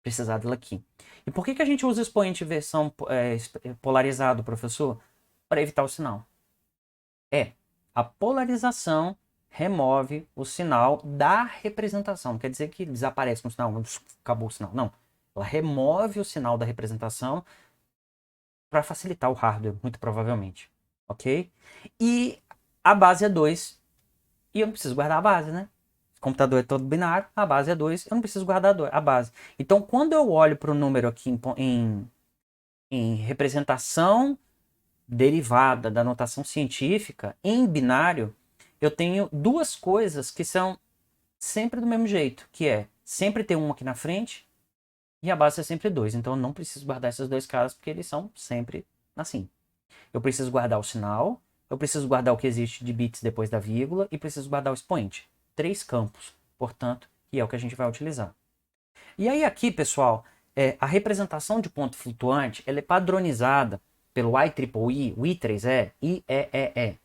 precisar dela aqui. E por que a gente usa expoente versão polarizado, professor? Para evitar o sinal. A polarização remove o sinal da representação. Não quer dizer que desaparece no sinal, acabou o sinal. Não. Ela remove o sinal da representação para facilitar o hardware, muito provavelmente. Ok? E a base é 2. E eu não preciso guardar a base, né? O computador é todo binário, a base é 2, eu não preciso guardar a base. Então, quando eu olho para o número aqui em representação derivada da notação científica, em binário, eu tenho duas coisas que são sempre do mesmo jeito, que é sempre ter um aqui na frente e a base é sempre 2. Então eu não preciso guardar esses dois caras porque eles são sempre assim. Eu preciso guardar o sinal, eu preciso guardar o que existe de bits depois da vírgula e preciso guardar o expoente. 3 campos, portanto, que é o que a gente vai utilizar. E aí aqui, pessoal, a representação de ponto flutuante ela é padronizada pelo IEEE, o I3E, IEEE,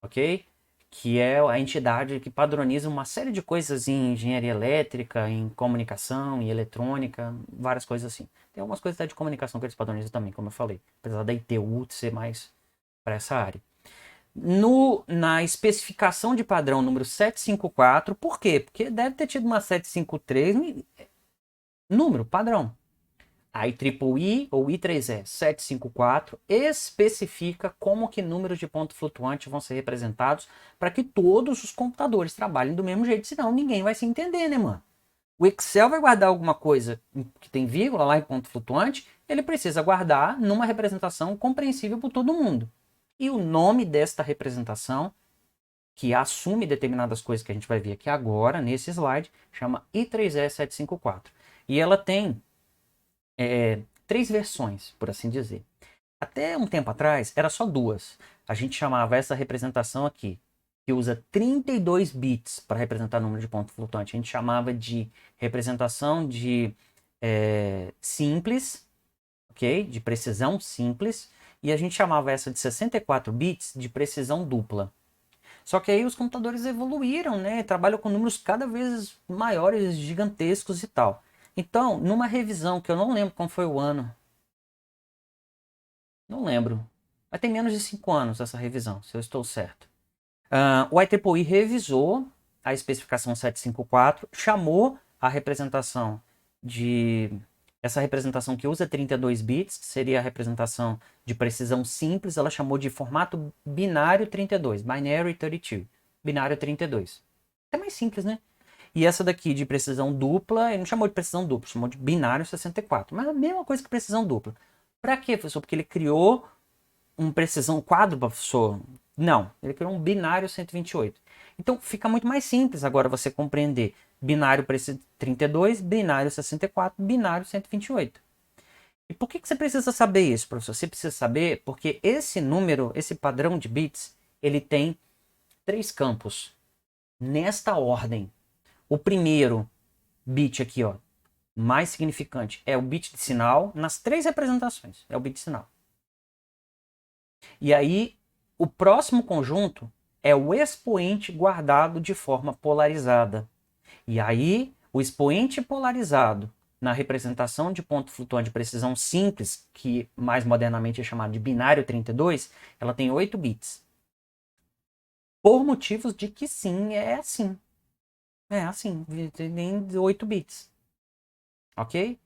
ok? Que é a entidade que padroniza uma série de coisas em engenharia elétrica, em comunicação, em eletrônica, várias coisas assim. Tem algumas coisas de comunicação que eles padronizam também, como eu falei, apesar da ITU ser mais para essa área. Na especificação de padrão número 754, por quê? Porque deve ter tido uma 753, número, padrão. A IEEE ou I3E 754 especifica como que números de ponto flutuante vão ser representados para que todos os computadores trabalhem do mesmo jeito, senão ninguém vai se entender, né, mano? O Excel vai guardar alguma coisa que tem vírgula lá em ponto flutuante, ele precisa guardar numa representação compreensível por todo mundo. E o nome desta representação, que assume determinadas coisas que a gente vai ver aqui agora, nesse slide, chama I3E 754. E ela tem 3 versões, por assim dizer. Até um tempo atrás, era só 2. A gente chamava essa representação aqui, que usa 32 bits para representar número de ponto flutuante. A gente chamava de representação de simples, ok? De precisão simples. E a gente chamava essa de 64 bits de precisão dupla. Só que aí os computadores evoluíram, né? Trabalham com números cada vez maiores, gigantescos e tal. Então, numa revisão, que eu não lembro qual foi o ano, não lembro, mas tem menos de 5 anos essa revisão, se eu estou certo. O IEEE revisou a especificação 754, chamou a representação de... Essa representação que usa 32 bits, que seria a representação de precisão simples, ela chamou de formato binário 32, binary 32, binário 32. É mais simples, né? E essa daqui de precisão dupla, ele não chamou de precisão dupla, chamou de binário 64. Mas é a mesma coisa que precisão dupla. Para quê, professor? Porque ele criou um precisão quádrupla, professor? Não, ele criou um binário 128. Então fica muito mais simples agora você compreender binário 32, binário 64, binário 128. E por que você precisa saber isso, professor? Você precisa saber porque esse número, esse padrão de bits, ele tem 3 campos. Nesta ordem. O primeiro bit aqui, ó, mais significante, é o bit de sinal nas 3 representações. É o bit de sinal. E aí, o próximo conjunto é o expoente guardado de forma polarizada. E aí, o expoente polarizado na representação de ponto flutuante de precisão simples, que mais modernamente é chamado de binário 32, ela tem 8 bits. Por motivos de que sim, é assim. É assim, tem 8 bits. Ok?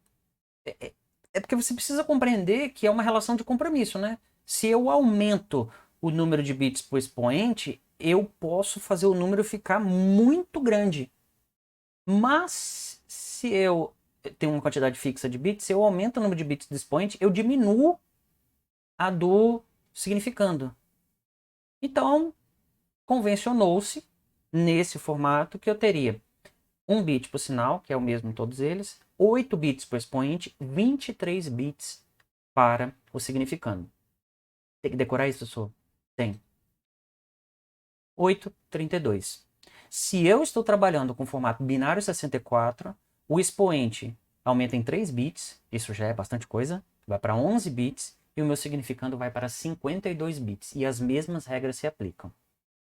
É porque você precisa compreender que é uma relação de compromisso, né? Se eu aumento o número de bits por expoente, eu posso fazer o número ficar muito grande. Mas se eu tenho uma quantidade fixa de bits, se eu aumento o número de bits do expoente, eu diminuo a do significando. Então, convencionou-se nesse formato que eu teria 1 bit por sinal, que é o mesmo em todos eles, 8 bits por expoente, 23 bits para o significando. Tem que decorar isso, professor? Tem. 8, 32. Se eu estou trabalhando com formato binário 64, o expoente aumenta em 3 bits, isso já é bastante coisa, vai para 11 bits, e o meu significando vai para 52 bits, e as mesmas regras se aplicam.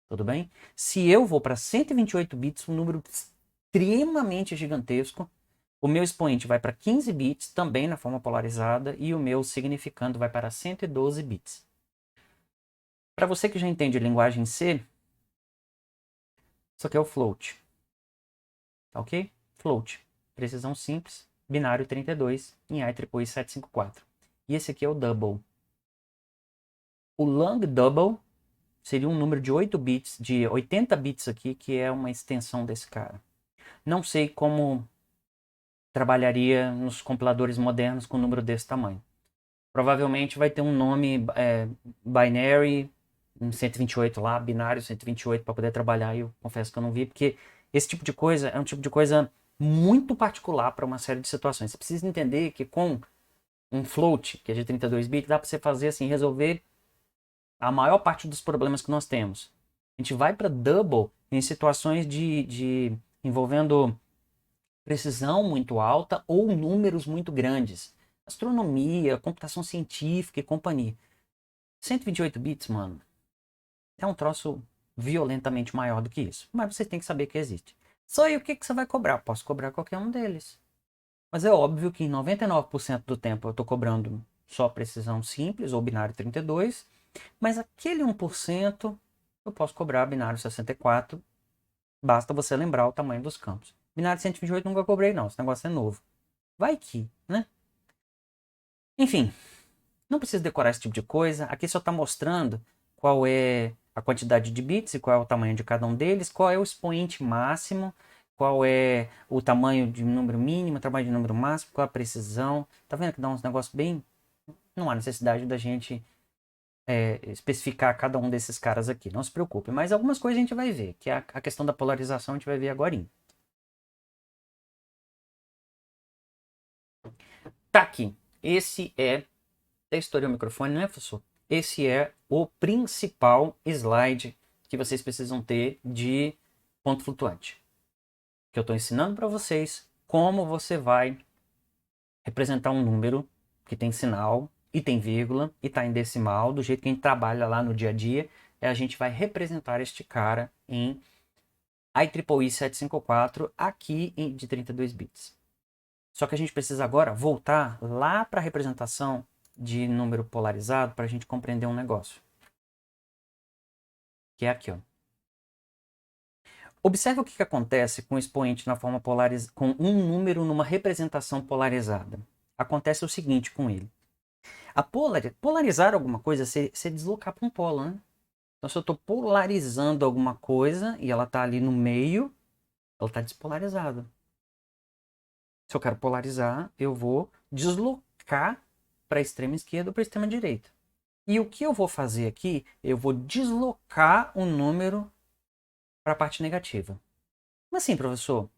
Tudo bem? Se eu vou para 128 bits, um número extremamente gigantesco, o meu expoente vai para 15 bits, também na forma polarizada, e o meu significando vai para 112 bits. Para você que já entende linguagem C, isso aqui é o float. Ok? Float. Precisão simples, binário 32 em IEEE 754. E esse aqui é o double. O long double seria um número de 8 bits, de 80 bits aqui, que é uma extensão desse cara. Não sei como trabalharia nos compiladores modernos com um número desse tamanho. Provavelmente vai ter um nome binary 128 lá, binário 128 para poder trabalhar. E eu confesso que eu não vi, porque esse tipo de coisa é um tipo de coisa muito particular para uma série de situações. Você precisa entender que com um float, que é de 32 bits, dá para você fazer assim, resolver a maior parte dos problemas que nós temos. A gente vai para double em situações de envolvendo precisão muito alta ou números muito grandes. Astronomia, computação científica e companhia. 128 bits, mano, é um troço violentamente maior do que isso. Mas você tem que saber que existe. Só aí o que, que você vai cobrar? Posso cobrar qualquer um deles. Mas é óbvio que em 99% do tempo eu estou cobrando só precisão simples ou binário 32, mas aquele 1% eu posso cobrar binário 64, basta você lembrar o tamanho dos campos. Binário 128 nunca cobrei não, esse negócio é novo. Vai que, né? Enfim, não precisa decorar esse tipo de coisa, aqui só está mostrando qual é a quantidade de bits e qual é o tamanho de cada um deles, qual é o expoente máximo, qual é o tamanho de número mínimo, o tamanho de número máximo, qual é a precisão. Tá vendo que dá uns negócios bem... Não há necessidade da gente especificar cada um desses caras aqui, não se preocupe. Mas algumas coisas a gente vai ver, que é a questão da polarização a gente vai ver agora. Tá aqui. Esse é... Estourei o microfone, né, professor? Esse é o principal slide que vocês precisam ter de ponto flutuante. Que eu estou ensinando para vocês como você vai representar um número que tem sinal e tem vírgula e está em decimal, do jeito que a gente trabalha lá no dia a dia, a gente vai representar este cara em IEEE 754 aqui de 32 bits. Só que a gente precisa agora voltar lá para a representação de número polarizado para a gente compreender um negócio. Que é aqui, ó. Observe o que acontece com o expoente na forma com um número numa representação polarizada. Acontece o seguinte com ele. Polarizar alguma coisa é você deslocar para um polo, né? Então, se eu estou polarizando alguma coisa e ela está ali no meio, ela está despolarizada. Se eu quero polarizar, eu vou deslocar para a extrema esquerda ou para a extrema direita. E o que eu vou fazer aqui? Eu vou deslocar o número para a parte negativa. Mas assim, professor,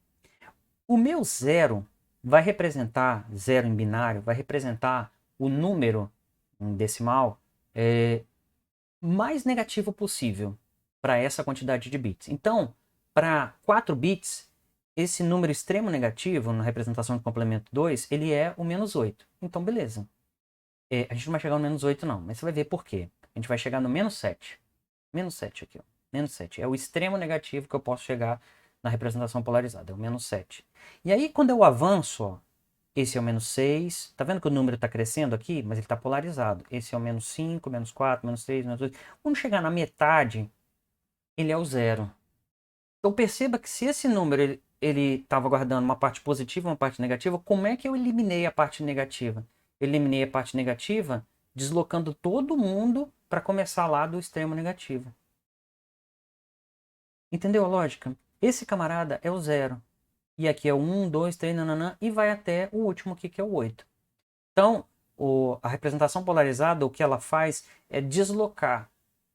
o meu zero vai representar, zero em binário, vai representar o número em decimal mais negativo possível para essa quantidade de bits. Então, para 4 bits, esse número extremo negativo, na representação do complemento 2, ele é o menos 8. Então, beleza. A gente não vai chegar no menos 8 não, mas você vai ver por quê. A gente vai chegar no menos 7. Menos 7 aqui, ó. Menos 7. É o extremo negativo que eu posso chegar na representação polarizada, é o menos 7. E aí, quando eu avanço, ó, esse é o menos 6. Tá vendo que o número está crescendo aqui? Mas ele está polarizado. Esse é o menos 5, menos 4, menos 3, menos 2. Quando chegar na metade, ele é o zero. Então perceba que se esse número ele estava guardando uma parte positiva e uma parte negativa, como é que eu eliminei a parte negativa? Eu eliminei a parte negativa deslocando todo mundo para começar lá do extremo negativo. Entendeu a lógica? Esse camarada é o zero. E aqui é o 1, 2, 3, nananã, e vai até o último aqui, que é o 8. Então, a representação polarizada, o que ela faz é deslocar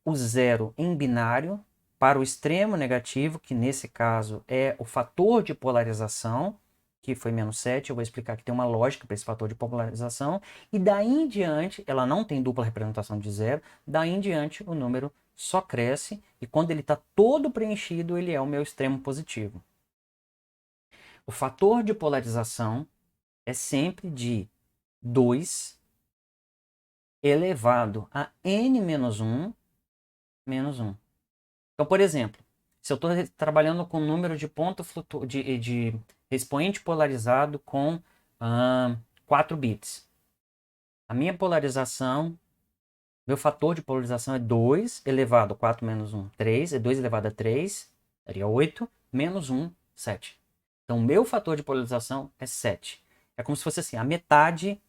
o zero em binário para o extremo negativo, que nesse caso é o fator de polarização, que foi menos 7. Eu vou explicar que tem uma lógica para esse fator de polarização. E daí em diante, ela não tem dupla representação de zero, daí em diante o número só cresce, e quando ele está todo preenchido, ele é o meu extremo positivo. O fator de polarização é sempre de 2 elevado a n-1 menos 1. Então, por exemplo, se eu estou trabalhando com número de ponto de expoente polarizado com 4 bits, a minha polarização, meu fator de polarização é 2 elevado a 4 menos 1, 3, é 2 elevado a 3, daria 8, menos 1, 7. Então, o meu fator de polarização é 7. É como se fosse assim, a metade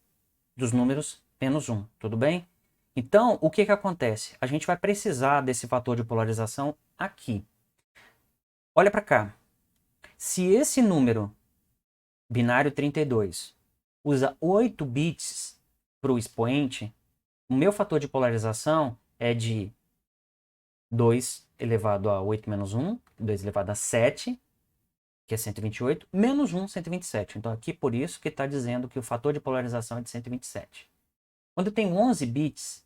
dos números menos 1, tudo bem? Então, o que acontece? A gente vai precisar desse fator de polarização aqui. Olha para cá. Se esse número, binário 32, usa 8 bits para o expoente, o meu fator de polarização é de 2 elevado a 8 menos 1, 2 elevado a 7, que é 128, menos 1, 127. Então, aqui por isso que está dizendo que o fator de polarização é de 127. Quando eu tenho 11 bits,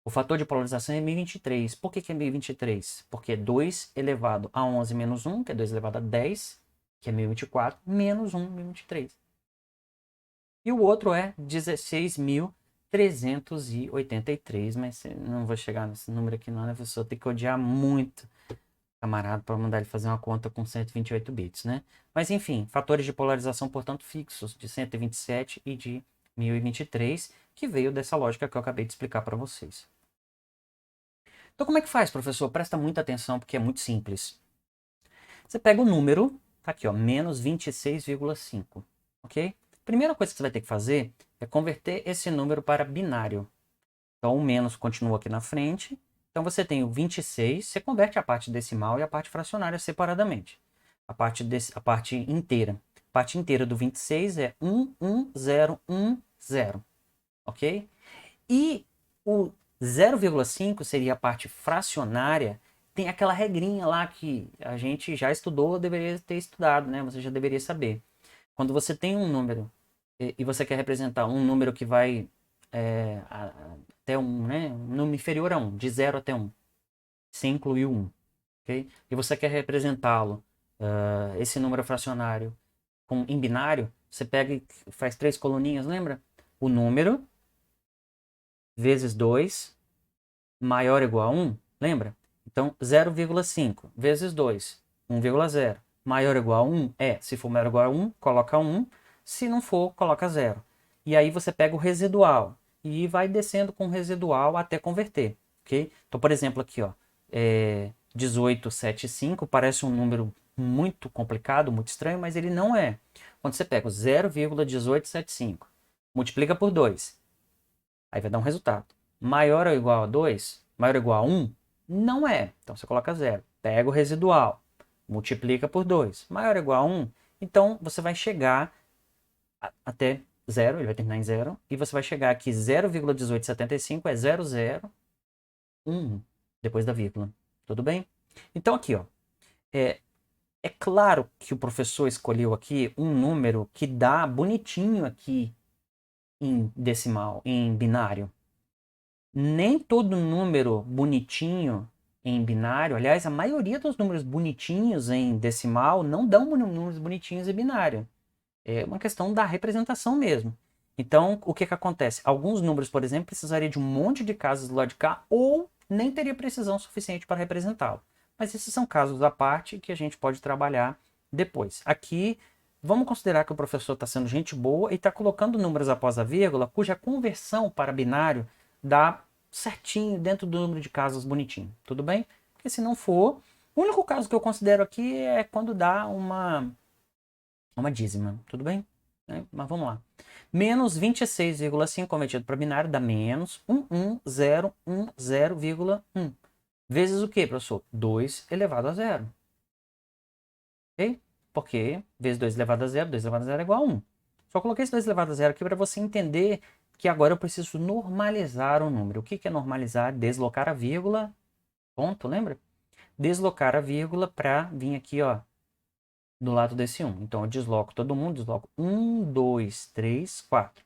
o fator de polarização é 1023. Por que é 1023? Porque é 2 elevado a 11 menos 1, que é 2 elevado a 10, que é 1024, menos 1, 1023. E o outro é 16.383, mas não vou chegar nesse número aqui não, né, professor? Tem que odiar muito camarada para mandar ele fazer uma conta com 128 bits, né? Mas enfim, fatores de polarização, portanto, fixos de 127 e de 1023, que veio dessa lógica que eu acabei de explicar para vocês. Então, como é que faz, professor? Presta muita atenção, porque é muito simples. Você pega o número, tá aqui, ó, menos 26,5, ok? Primeira coisa que você vai ter que fazer é converter esse número para binário. Então, o menos continua aqui na frente. Então, você tem o 26, você converte a parte decimal e a parte fracionária separadamente. A parte inteira. A parte inteira do 26 é 11010, ok? E o 0,5 seria a parte fracionária. Tem aquela regrinha lá que a gente já estudou, deveria ter estudado, né? Você já deveria saber. Quando você tem um número e você quer representar um número que vai até 1, né? Um número inferior a 1, de 0 até 1, sem incluir o 1, ok? E você quer representá-lo, esse número fracionário, em binário, você pega e faz 3 coluninhas, lembra? O número vezes 2 maior ou igual a 1, lembra? Então, 0,5 vezes 2, 1,0. Maior ou igual a 1 se for maior ou igual a 1, coloca 1. Se não for, coloca 0. E aí você pega o residual e vai descendo com o residual até converter, ok? Então, por exemplo, aqui, ó, 1875 parece um número muito complicado, muito estranho, mas ele não é. Quando você pega o 0,1875, multiplica por 2, aí vai dar um resultado. Maior ou igual a 2? Maior ou igual a 1? Não é. Então você coloca 0. Pega o residual, multiplica por 2. Maior ou igual a 1? Então você vai chegar até 0, ele vai terminar em 0, e você vai chegar aqui 0,1875 é 0011, depois da vírgula. Tudo bem? Então aqui, ó, é claro que o professor escolheu aqui um número que dá bonitinho aqui em decimal, em binário. Nem todo número bonitinho em binário, aliás, a maioria dos números bonitinhos em decimal não dão números bonitinhos em binário. É uma questão da representação mesmo. Então, o que acontece? Alguns números, por exemplo, precisaria de um monte de casas do lado de cá ou nem teria precisão suficiente para representá-lo. Mas esses são casos à parte que a gente pode trabalhar depois. Aqui, vamos considerar que o professor está sendo gente boa e está colocando números após a vírgula, cuja conversão para binário dá certinho dentro do número de casas bonitinho. Tudo bem? Porque se não for, o único caso que eu considero aqui é quando dá uma dízima, tudo bem? Mas vamos lá. Menos 26,5 convertido para binário dá menos 11010,1. Vezes o que, professor? 2 elevado a 0. Ok? Porque vezes 2 elevado a 0, 2 elevado a 0 é igual a 1. Só coloquei esse 2 elevado a 0 aqui para você entender que agora eu preciso normalizar o número. O que é normalizar? Deslocar a vírgula, ponto, lembra? Deslocar a vírgula para vir aqui, ó, do lado desse 1. Então, eu desloco todo mundo, desloco 1, 2, 3, 4.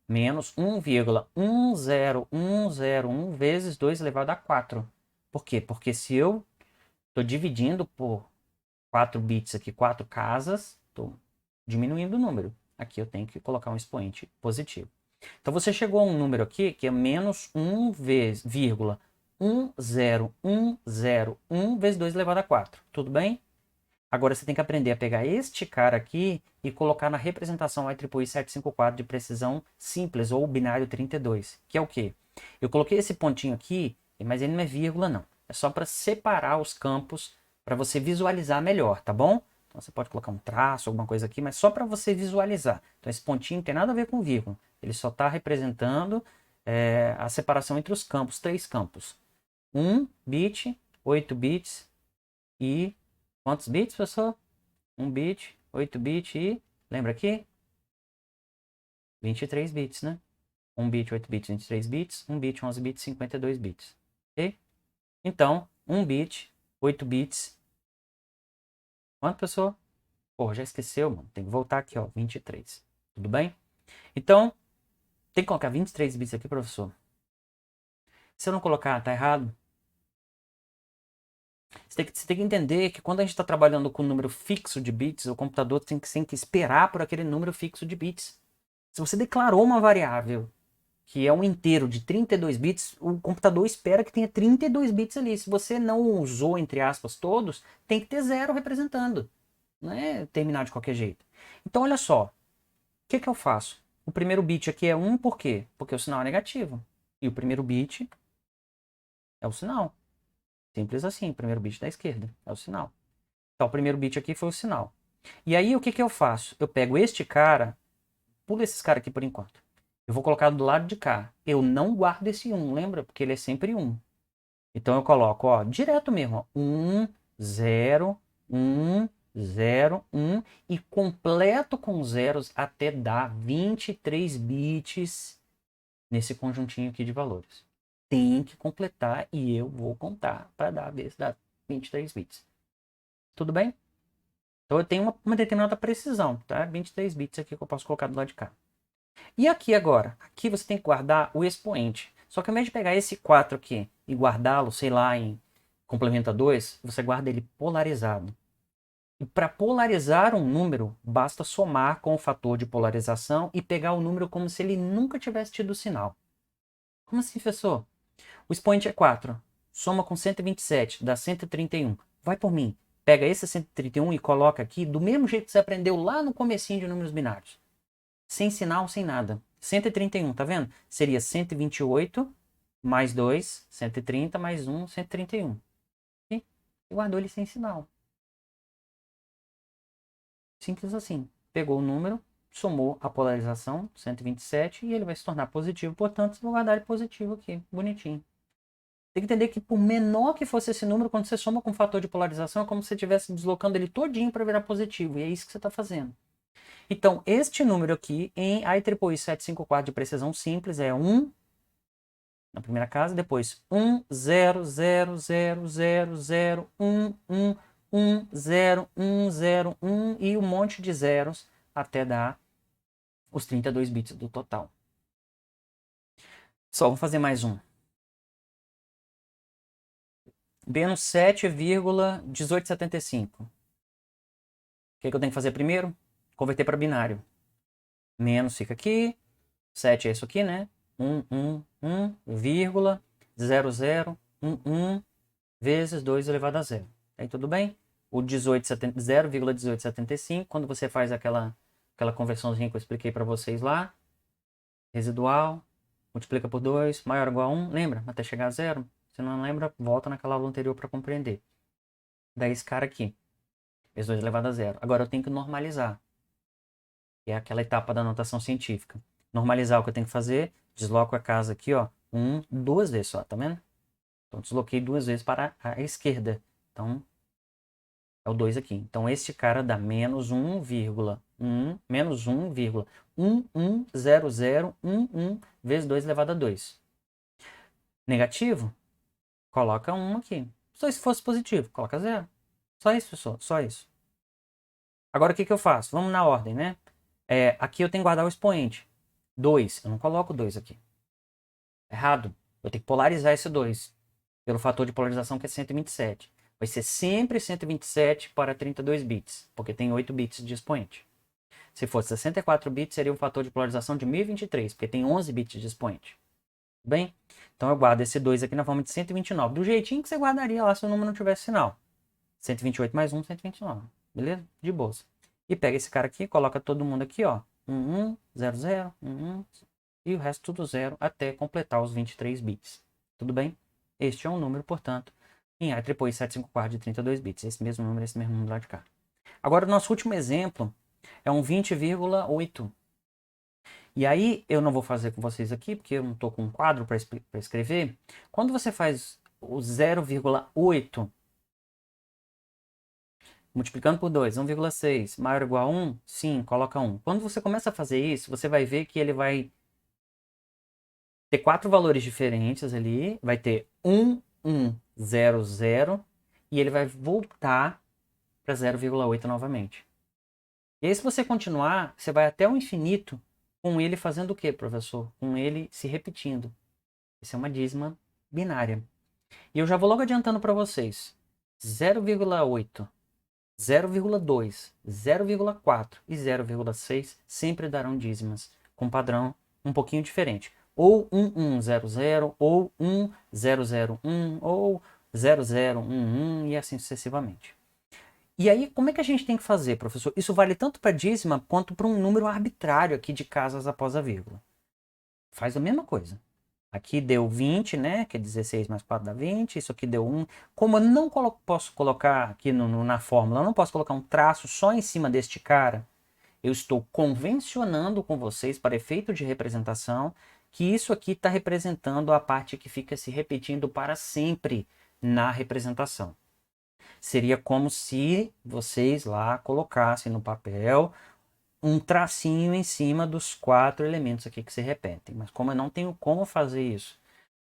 Menos 1,10101 vezes 2 elevado a 4. Por quê? Porque se eu estou dividindo por 4 bits aqui, 4 casas, estou diminuindo o número. Aqui eu tenho que colocar um expoente positivo. Então, você chegou a um número aqui que é menos 1,10101 vezes 2 elevado a 4. Tudo bem? Agora você tem que aprender a pegar este cara aqui e colocar na representação IEEE 754 de precisão simples ou binário 32, que é o quê? Eu coloquei esse pontinho aqui, mas ele não é vírgula não. É só para separar os campos para você visualizar melhor, tá bom? Então você pode colocar um traço, alguma coisa aqui, mas só para você visualizar. Então esse pontinho não tem nada a ver com vírgula. Ele só está representando a separação entre os campos, 3 campos. 1 bit, 8 bits e quantos bits, professor? 1 bit, 8 bits e... Lembra aqui? 23 bits, né? 1 bit, 8 bits, 23 bits. 1 bit, 11 bits, 52 bits. Ok? Então, 1 bit, 8 bits... Quanto, professor? Pô, já esqueceu, mano. Tem que voltar aqui, ó, 23. Tudo bem? Então, tem que colocar 23 bits aqui, professor. Se eu não colocar, tá errado. Você tem que entender que quando a gente está trabalhando com um número fixo de bits, o computador tem que esperar por aquele número fixo de bits. Se você declarou uma variável que é um inteiro de 32 bits, o computador espera que tenha 32 bits ali. Se você não usou, entre aspas, todos, tem que ter zero representando. Não é terminar de qualquer jeito. Então, olha só. O que eu faço? O primeiro bit aqui é 1, por quê? Porque o sinal é negativo. E o primeiro bit é o sinal. Simples assim, o primeiro bit da esquerda é o sinal. Então, o primeiro bit aqui foi o sinal. E aí, o que eu faço? Eu pego este cara, pulo esses caras aqui por enquanto. Eu vou colocar do lado de cá. Eu não guardo esse 1, lembra? Porque ele é sempre 1. Então, eu coloco, ó, direto mesmo, ó, 1, 0, 1, 0, 1 e completo com zeros até dar 23 bits nesse conjuntinho aqui de valores. Tem que completar e eu vou contar para dar a vez dar 23 bits. Tudo bem? Então eu tenho uma determinada precisão, tá? 23 bits aqui que eu posso colocar do lado de cá. E aqui agora? Aqui você tem que guardar o expoente. Só que ao invés de pegar esse 4 aqui e guardá-lo, sei lá, em complementa 2, você guarda ele polarizado. E para polarizar um número, basta somar com o fator de polarização e pegar o número como se ele nunca tivesse tido sinal. Como assim, professor? O expoente é 4. Soma com 127, dá 131. Vai por mim. Pega esse 131 e coloca aqui do mesmo jeito que você aprendeu lá no comecinho de números binários. Sem sinal, sem nada. 131, tá vendo? Seria 128 mais 2, 130 mais 1, 131. E guardou ele sem sinal. Simples assim. Pegou o número, somou a polarização, 127, e ele vai se tornar positivo. Portanto, vou guardar ele positivo aqui, bonitinho. Tem que entender que por menor que fosse esse número, quando você soma com o fator de polarização, é como se você estivesse deslocando ele todinho para virar positivo. E é isso que você está fazendo. Então, este número aqui, em IEEE 754 de precisão simples, é 1 na primeira casa, depois 1, 0, 0, 0, 0, 0, 1, 1, 1, 0, 1, 0, 1 e um monte de zeros até dar os 32 bits do total. Só vamos fazer mais um. Menos 7,1875. O que eu tenho que fazer primeiro? Converter para binário. Menos fica aqui. 7 é isso aqui, né? 1, 1, 1, vírgula, 0, 0, 1, 1, vezes 2 elevado a 0. Aí tudo bem? O 0,1875, quando você faz aquela conversãozinha que eu expliquei para vocês lá, residual, multiplica por 2, maior ou igual a 1, lembra? Até chegar a 0. Se não lembra, volta naquela aula anterior para compreender. Daí esse cara aqui, vezes 2 elevado a 0. Agora eu tenho que normalizar, que é aquela etapa da notação científica. Normalizar o que eu tenho que fazer, desloco a casa aqui, ó, 1, 2 vezes só, tá vendo? Então desloquei 2 vezes para a esquerda. Então é o 2 aqui. Então este cara dá menos 1,1, menos 1,110011 vezes 2 elevado a 2. Negativo? Coloca 1 aqui. Só se fosse positivo, coloca 0. Só isso, pessoal, só isso. Agora o que eu faço? Vamos na ordem, né? Aqui eu tenho que guardar o expoente. 2, eu não coloco 2 aqui. Errado. Eu tenho que polarizar esse 2 pelo fator de polarização que é 127. Vai ser sempre 127 para 32 bits, porque tem 8 bits de expoente. Se fosse 64 bits, seria um fator de polarização de 1023, porque tem 11 bits de expoente. Bem? Então eu guardo esse 2 aqui na forma de 129, do jeitinho que você guardaria lá se o número não tivesse sinal. 128 mais 1, 129. Beleza? De boa. E pega esse cara aqui, coloca todo mundo aqui, ó. 1, 1, 0, 0, 1, 1, e o resto tudo 0 até completar os 23 bits. Tudo bem? Este é um número, portanto, em IEEE 754 de 32 bits. Esse mesmo número lá de cá. Agora, o nosso último exemplo é um 20,8. E aí, eu não vou fazer com vocês aqui, porque eu não estou com um quadro para escrever. Quando você faz o 0,8 multiplicando por 2, 1,6, maior ou igual a 1, sim, coloca 1. Quando você começa a fazer isso, você vai ver que ele vai ter 4 valores diferentes ali, vai ter 1, 1, 0, 0, e ele vai voltar para 0,8 novamente. E aí, se você continuar, você vai até o infinito com ele fazendo o quê, professor? Com ele se repetindo. Isso é uma dízima binária. E eu já vou logo adiantando para vocês. 0,8, 0,2, 0,4 e 0,6 sempre darão dízimas, com padrão um pouquinho diferente. Ou 1100, ou 1001, ou 0011 e assim sucessivamente. E aí, como é que a gente tem que fazer, professor? Isso vale tanto para dízima quanto para um número arbitrário aqui de casas após a vírgula. Faz a mesma coisa. Aqui deu 20, né? Que é 16 mais 4 dá 20. Isso aqui deu 1. Como eu não posso colocar aqui na fórmula, eu não posso colocar um traço só em cima deste cara, eu estou convencionando com vocês, para efeito de representação, que isso aqui está representando a parte que fica se repetindo para sempre na representação. Seria como se vocês lá colocassem no papel um tracinho em cima dos 4 elementos aqui que se repetem. Mas como eu não tenho como fazer isso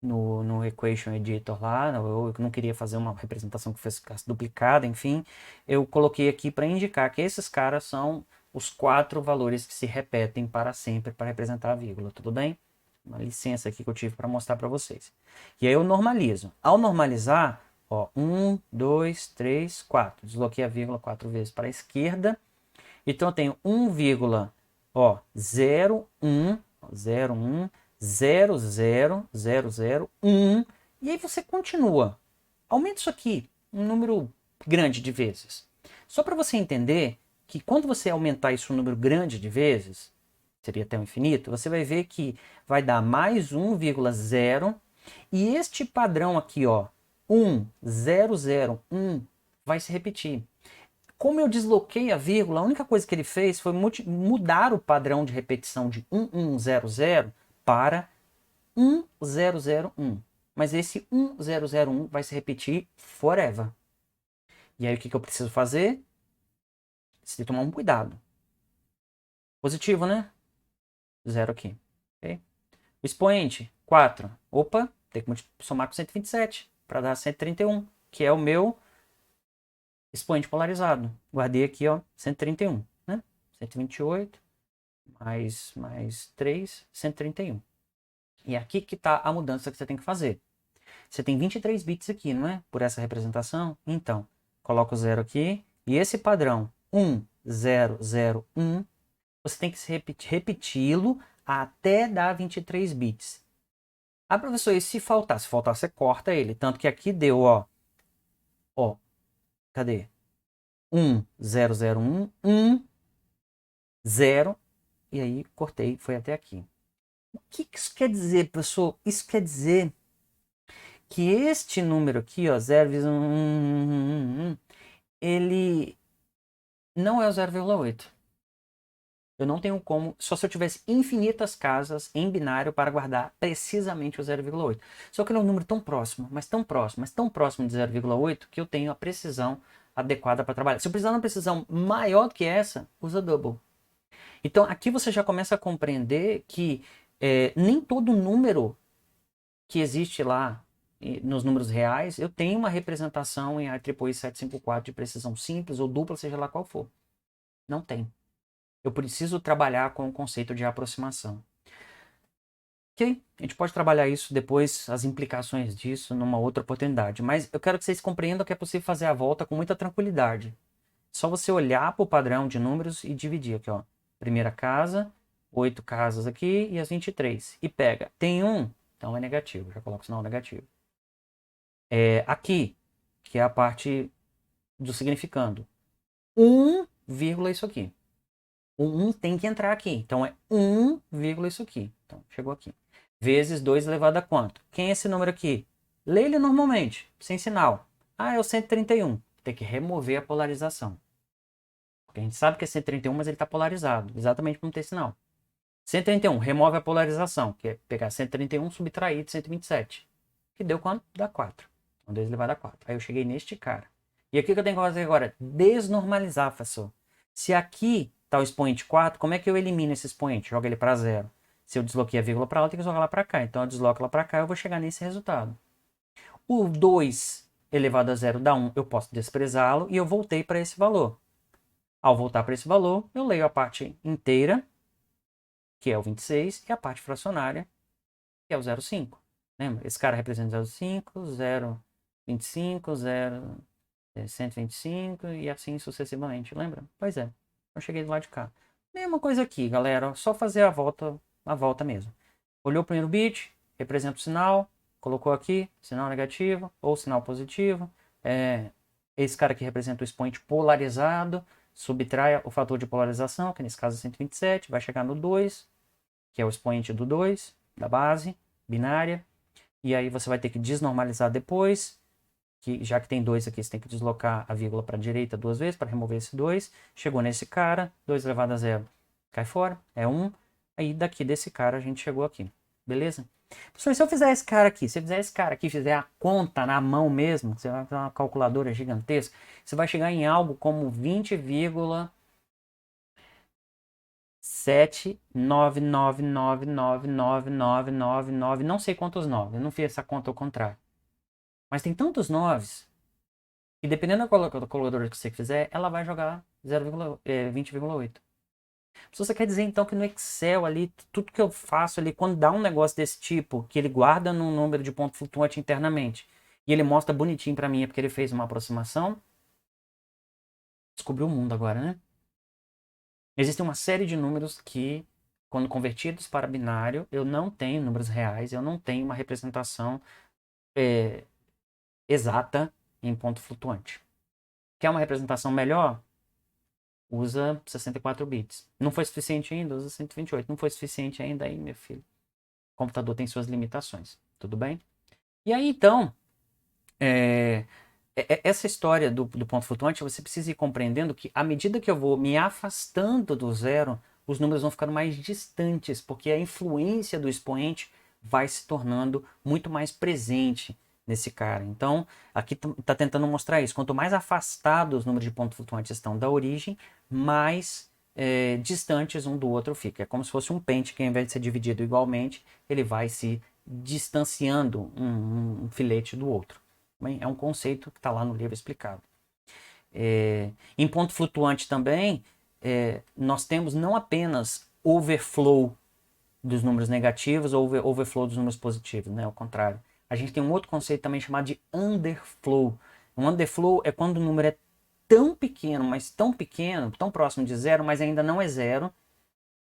no Equation Editor lá, eu não queria fazer uma representação que ficasse duplicada, enfim, eu coloquei aqui para indicar que esses caras são os 4 valores que se repetem para sempre para representar a vírgula, tudo bem? Uma licença aqui que eu tive para mostrar para vocês. E aí eu normalizo. Ao normalizar, ó, 1, 2, 3, 4. Desloquei a vírgula 4 vezes para a esquerda. Então eu tenho 1, ó, 0, 1, 0, 1, 0, 0, 0, 0, 1. E aí você continua. Aumenta isso aqui um número grande de vezes. Só para você entender que quando você aumentar isso um número grande de vezes, seria até o infinito, você vai ver que vai dar mais 1,0. E este padrão aqui, ó, 1, 0, 0, 1, vai se repetir. Como eu desloquei a vírgula, a única coisa que ele fez foi mudar o padrão de repetição de 1100 para 1001. Mas esse 1001 vai se repetir forever. E aí o que eu preciso fazer? Preciso tomar um cuidado. Positivo, né? 0 aqui. Okay? O expoente, 4. Opa, tem que somar com 127 para dar 131, que é o meu expoente polarizado. Guardei aqui, ó, 131, né? 128 mais 3, 131. E é aqui que está a mudança que você tem que fazer. Você tem 23 bits aqui, não é? Por essa representação. Então, coloca o 0 aqui. E esse padrão 1, 0, 0, 1, você tem que repeti-lo até dar 23 bits. Ah, professor, e se faltar? Se faltar, você corta ele. Tanto que aqui deu, ó, cadê? 1, 0, 0, 1, 1, 0, e aí cortei, foi até aqui. O que isso quer dizer, professor? Isso quer dizer que este número aqui, ó, 0,1, ele não é o 0,8. Eu não tenho como, só se eu tivesse infinitas casas em binário para guardar precisamente o 0,8. Só que ele é um número tão próximo, mas tão próximo, mas tão próximo de 0,8 que eu tenho a precisão adequada para trabalhar. Se eu precisar de uma precisão maior do que essa, usa double. Então aqui você já começa a compreender que nem todo número que existe lá nos números reais, eu tenho uma representação em IEEE 754 de precisão simples ou dupla, seja lá qual for. Não tem. Eu preciso trabalhar com o conceito de aproximação. Ok? A gente pode trabalhar isso depois, as implicações disso, numa outra oportunidade. Mas eu quero que vocês compreendam que é possível fazer a volta com muita tranquilidade. Só você olhar para o padrão de números e dividir aqui, ó. Primeira casa, 8 casas aqui e as 23. E pega. Tem 1, então é negativo. Já coloco o sinal negativo. Aqui, que é a parte do significando. 1, isso aqui. O 1 tem que entrar aqui. Então é 1, isso aqui. Então chegou aqui. Vezes 2 elevado a quanto? Quem é esse número aqui? Lê ele normalmente, sem sinal. Ah, é o 131. Tem que remover a polarização. Porque a gente sabe que é 131, mas ele está polarizado. Exatamente para não ter sinal. 131, remove a polarização, que é pegar 131 subtrair de 127. Que deu quanto? Dá 4. Então 2 elevado a 4. Aí eu cheguei neste cara. E aqui que eu tenho que fazer agora? Desnormalizar, professor. Se aqui está o expoente 4, como é que eu elimino esse expoente? Jogo ele para 0. Se eu desloquei a vírgula para lá, eu tenho que jogar lá para cá. Então eu desloco lá para cá e eu vou chegar nesse resultado. O 2 elevado a 0 dá 1, eu posso desprezá-lo e eu voltei para esse valor. Ao voltar para esse valor, eu leio a parte inteira, que é o 26, e a parte fracionária, que é o 0,5. Lembra? Esse cara representa 0,5, 0,25, 125 e assim sucessivamente. Lembra? Pois é. Eu cheguei do lado de cá. Mesma coisa aqui, galera. Só fazer a volta mesmo. Olhou o primeiro bit, representa o sinal, colocou aqui, sinal negativo ou sinal positivo. Esse cara aqui representa o expoente polarizado, subtrai o fator de polarização, que nesse caso é 127, vai chegar no 2, que é o expoente do 2, da base, binária. E aí você vai ter que desnormalizar depois, que já que tem 2 aqui, você tem que deslocar a vírgula para a direita 2 vezes para remover esse 2. Chegou nesse cara, 2 elevado a 0 cai fora, é 1. Aí daqui desse cara a gente chegou aqui, beleza? Professor, se eu fizer esse cara aqui, se eu fizer esse cara aqui, fizer a conta na mão mesmo, você vai fazer uma calculadora gigantesca, você vai chegar em algo como 20,799999999, não sei quantos 9, eu não fiz essa conta ao contrário. Mas tem tantos 9s que dependendo da calculadora que você fizer, ela vai jogar 20,8. Se você quer dizer então que no Excel ali, tudo que eu faço ali, quando dá um negócio desse tipo, que ele guarda num número de ponto flutuante internamente, e ele mostra bonitinho para mim, é porque ele fez uma aproximação, descobriu o mundo agora, né? Existe uma série de números que, quando convertidos para binário, eu não tenho números reais, eu não tenho uma representação exata em ponto flutuante. Quer uma representação melhor? Usa 64 bits. Não foi suficiente ainda? Usa 128. Não foi suficiente ainda? Aí, meu filho, o computador tem suas limitações. Tudo bem? E aí, então, essa história do ponto flutuante, você precisa ir compreendendo que, à medida que eu vou me afastando do zero, os números vão ficando mais distantes, porque a influência do expoente vai se tornando muito mais presente nesse cara. Então, aqui está tentando mostrar isso. Quanto mais afastados os números de ponto flutuante estão da origem, mais distantes um do outro fica. É como se fosse um pente que, ao invés de ser dividido igualmente, ele vai se distanciando um filete do outro. Bem, é um conceito que está lá no livro explicado. Em ponto flutuante também, nós temos não apenas overflow dos números negativos ou overflow dos números positivos, né? Ao contrário. A gente tem um outro conceito também chamado de underflow. Um underflow é quando o número é tão pequeno, mas tão pequeno, tão próximo de zero, mas ainda não é zero,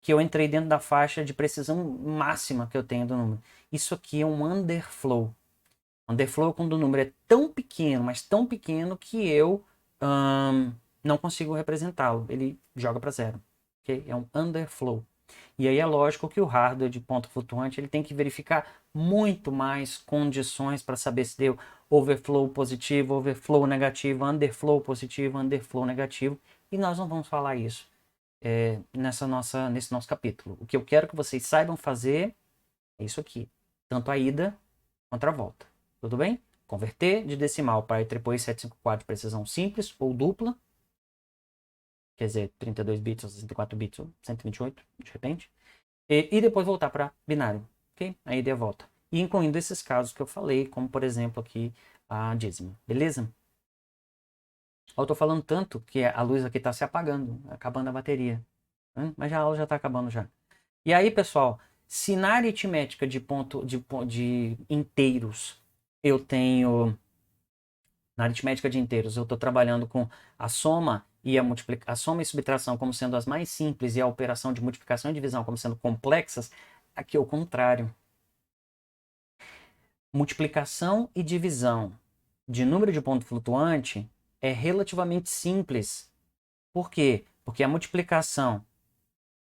que eu entrei dentro da faixa de precisão máxima que eu tenho do número. Isso aqui é um underflow. Underflow é quando o número é tão pequeno, mas tão pequeno que eu não consigo representá-lo. Ele joga para zero. Okay? É um underflow. E aí é lógico que o hardware de ponto flutuante ele tem que verificar muito mais condições para saber se deu overflow positivo, overflow negativo, underflow positivo, underflow negativo. E nós não vamos falar isso nesse nosso capítulo. O que eu quero que vocês saibam fazer é isso aqui. Tanto a ida quanto a volta. Tudo bem? Converter de decimal para IEEE 754 de precisão simples ou dupla. Quer dizer, 32 bits ou 64 bits ou 128, de repente. E depois voltar para binário. Ok? A ida e a volta. E incluindo esses casos que eu falei, como por exemplo aqui a dízima. Beleza? Eu tô falando tanto que a luz aqui está se apagando, acabando a bateria. Mas a aula já está acabando já. E aí, pessoal, se na aritmética de inteiros eu tenho... Na aritmética de inteiros eu estou trabalhando com a soma e a soma e subtração como sendo as mais simples e a operação de multiplicação e divisão como sendo complexas, aqui é o contrário. Multiplicação e divisão de número de ponto flutuante é relativamente simples. Por quê? Porque a multiplicação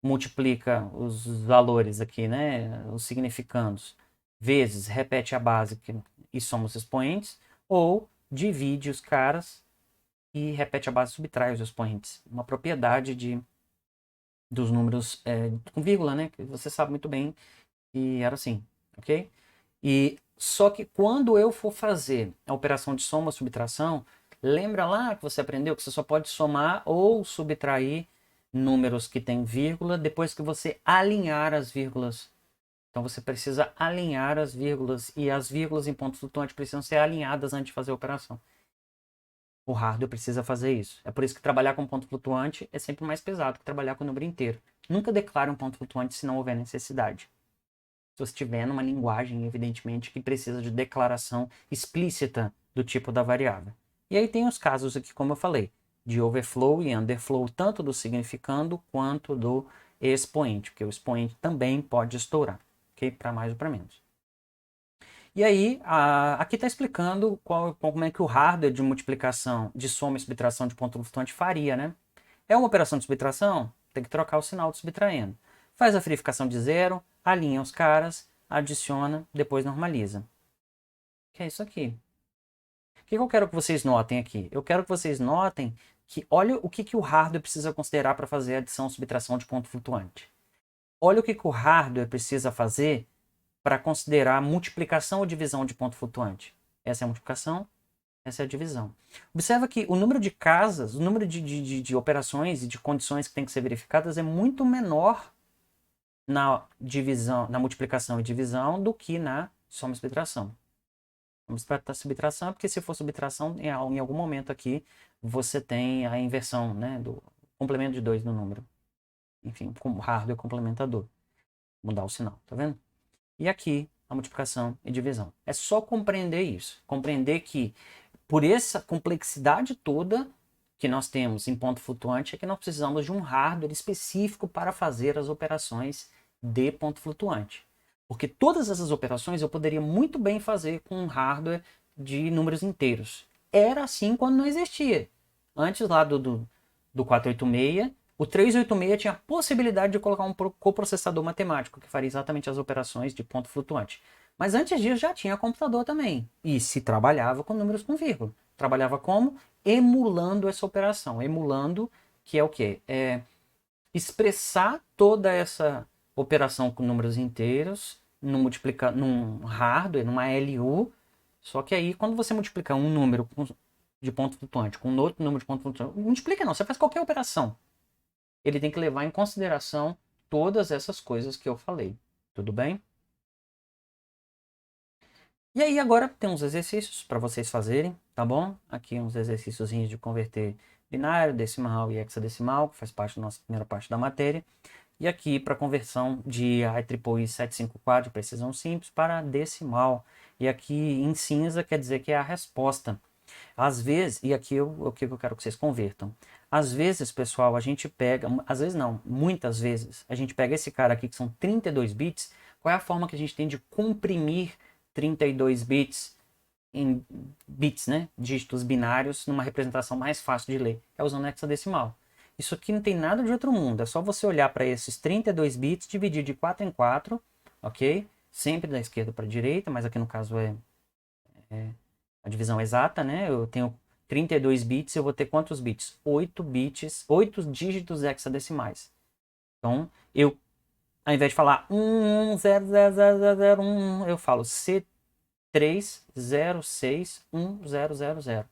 multiplica os valores aqui, né, os significandos, vezes repete a base e soma os expoentes, ou divide os caras e repete a base e subtrai os expoentes. Uma propriedade dos números com vírgula, né, que você sabe muito bem que era assim, ok? E só que quando eu for fazer a operação de soma ou subtração, lembra lá que você aprendeu que você só pode somar ou subtrair números que têm vírgula depois que você alinhar as vírgulas. Então você precisa alinhar as vírgulas e as vírgulas em ponto flutuante precisam ser alinhadas antes de fazer a operação. O hardware precisa fazer isso. É por isso que trabalhar com ponto flutuante é sempre mais pesado que trabalhar com o número inteiro. Nunca declare um ponto flutuante se não houver necessidade. Se você estiver numa linguagem, evidentemente, que precisa de declaração explícita do tipo da variável. E aí tem os casos aqui, como eu falei, de overflow e underflow, tanto do significando quanto do expoente, porque o expoente também pode estourar, ok? Para mais ou para menos. E aí, aqui está explicando como é que o hardware de multiplicação, de soma e subtração de ponto flutuante faria, né? É uma operação de subtração? Tem que trocar o sinal do subtraindo. Faz a verificação de zero, alinha os caras, adiciona, depois normaliza. Que é isso aqui. O que eu quero que vocês notem aqui? Eu quero que vocês notem que olha o que o hardware precisa considerar para fazer a adição e subtração de ponto flutuante. Olha o que o hardware precisa fazer para considerar multiplicação ou divisão de ponto flutuante. Essa é a multiplicação, essa é a divisão. Observa que o número de casas, o número de operações e de condições que tem que ser verificadas é muito menor na divisão, na multiplicação e divisão do que na soma e subtração. Vamos para subtração, porque se for subtração, em algum momento aqui você tem a inversão, né, do complemento de 2 no número. Enfim, com hardware complementador. Mudar o sinal, tá vendo? E aqui a multiplicação e divisão. É só compreender isso. Compreender que por essa complexidade toda que nós temos em ponto flutuante é que nós precisamos de um hardware específico para fazer as operações de ponto flutuante. Porque todas essas operações eu poderia muito bem fazer com um hardware de números inteiros. Era assim quando não existia. Antes lá do 486, o 386 tinha a possibilidade de colocar um coprocessador matemático que faria exatamente as operações de ponto flutuante. Mas antes disso já tinha computador também. E se trabalhava com números com vírgula. Trabalhava como? Emulando essa operação. Emulando, que é o quê? É expressar toda essa operação com números inteiros num hardware, numa LU. Só que aí, quando você multiplica um número de ponto flutuante com outro número de ponto flutuante, multiplica não, você faz qualquer operação. Ele tem que levar em consideração todas essas coisas que eu falei. Tudo bem? E aí agora tem uns exercícios para vocês fazerem, tá bom? Aqui uns exercícios de converter binário, decimal e hexadecimal, que faz parte da nossa primeira parte da matéria. E aqui para conversão de IEEE 754 de precisão simples para decimal. E aqui em cinza quer dizer que é a resposta. Às vezes, e aqui o que eu quero que vocês convertam. Às vezes, pessoal, a gente pega, às vezes não, muitas vezes, a gente pega esse cara aqui que são 32 bits. Qual é a forma que a gente tem de comprimir 32 bits em bits, né? Dígitos binários, numa representação mais fácil de ler? É usando hexadecimal. Isso aqui não tem nada de outro mundo, é só você olhar para esses 32 bits, dividir de 4 em 4, ok? Sempre da esquerda para a direita, mas aqui no caso é a divisão exata, né? Eu tenho 32 bits, eu vou ter quantos bits? 8 bits, 8 dígitos hexadecimais. Então, eu, ao invés de falar 1100001, eu falo C306100.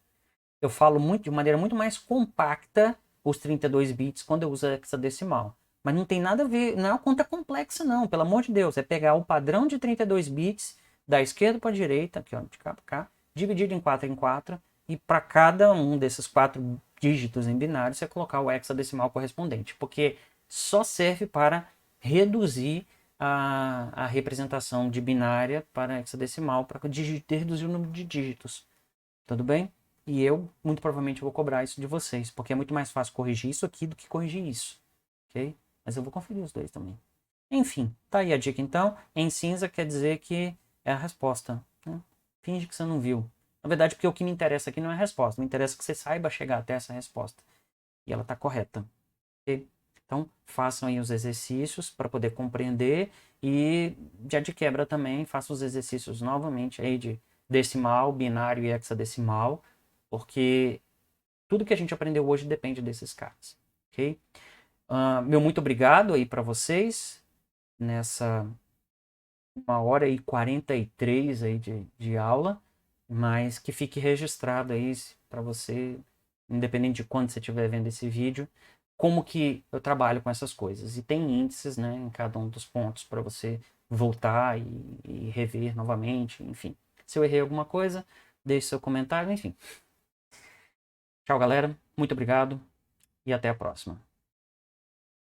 Eu falo de maneira muito mais compacta os 32 bits quando eu uso hexadecimal. Mas não tem nada a ver, não é uma conta complexa não, pelo amor de Deus. É pegar o padrão de 32 bits da esquerda para a direita, aqui ó, de cá para cá, dividido em 4 em 4, e para cada um desses 4 dígitos em binário você colocar o hexadecimal correspondente, porque só serve para reduzir a representação de binária para hexadecimal, para reduzir o número de dígitos. Tudo bem? E eu, muito provavelmente, vou cobrar isso de vocês, porque é muito mais fácil corrigir isso aqui do que corrigir isso, ok? Mas eu vou conferir os dois também. Enfim, tá aí a dica então. Em cinza quer dizer que é a resposta, né? Finge que você não viu. Na verdade, porque o que me interessa aqui não é a resposta, me interessa que você saiba chegar até essa resposta. E ela está correta, ok? Então, façam aí os exercícios para poder compreender e, já de quebra também, façam os exercícios novamente aí de decimal, binário e hexadecimal, porque tudo que a gente aprendeu hoje depende desses caras, ok? Meu muito obrigado aí para vocês nessa 1h43 aí de aula, mas que fique registrado aí para você, independente de quando você estiver vendo esse vídeo, como que eu trabalho com essas coisas. E tem índices, né, em cada um dos pontos para você voltar e rever novamente, enfim. Se eu errei alguma coisa, deixe seu comentário, enfim. Tchau, galera. Muito obrigado e até a próxima.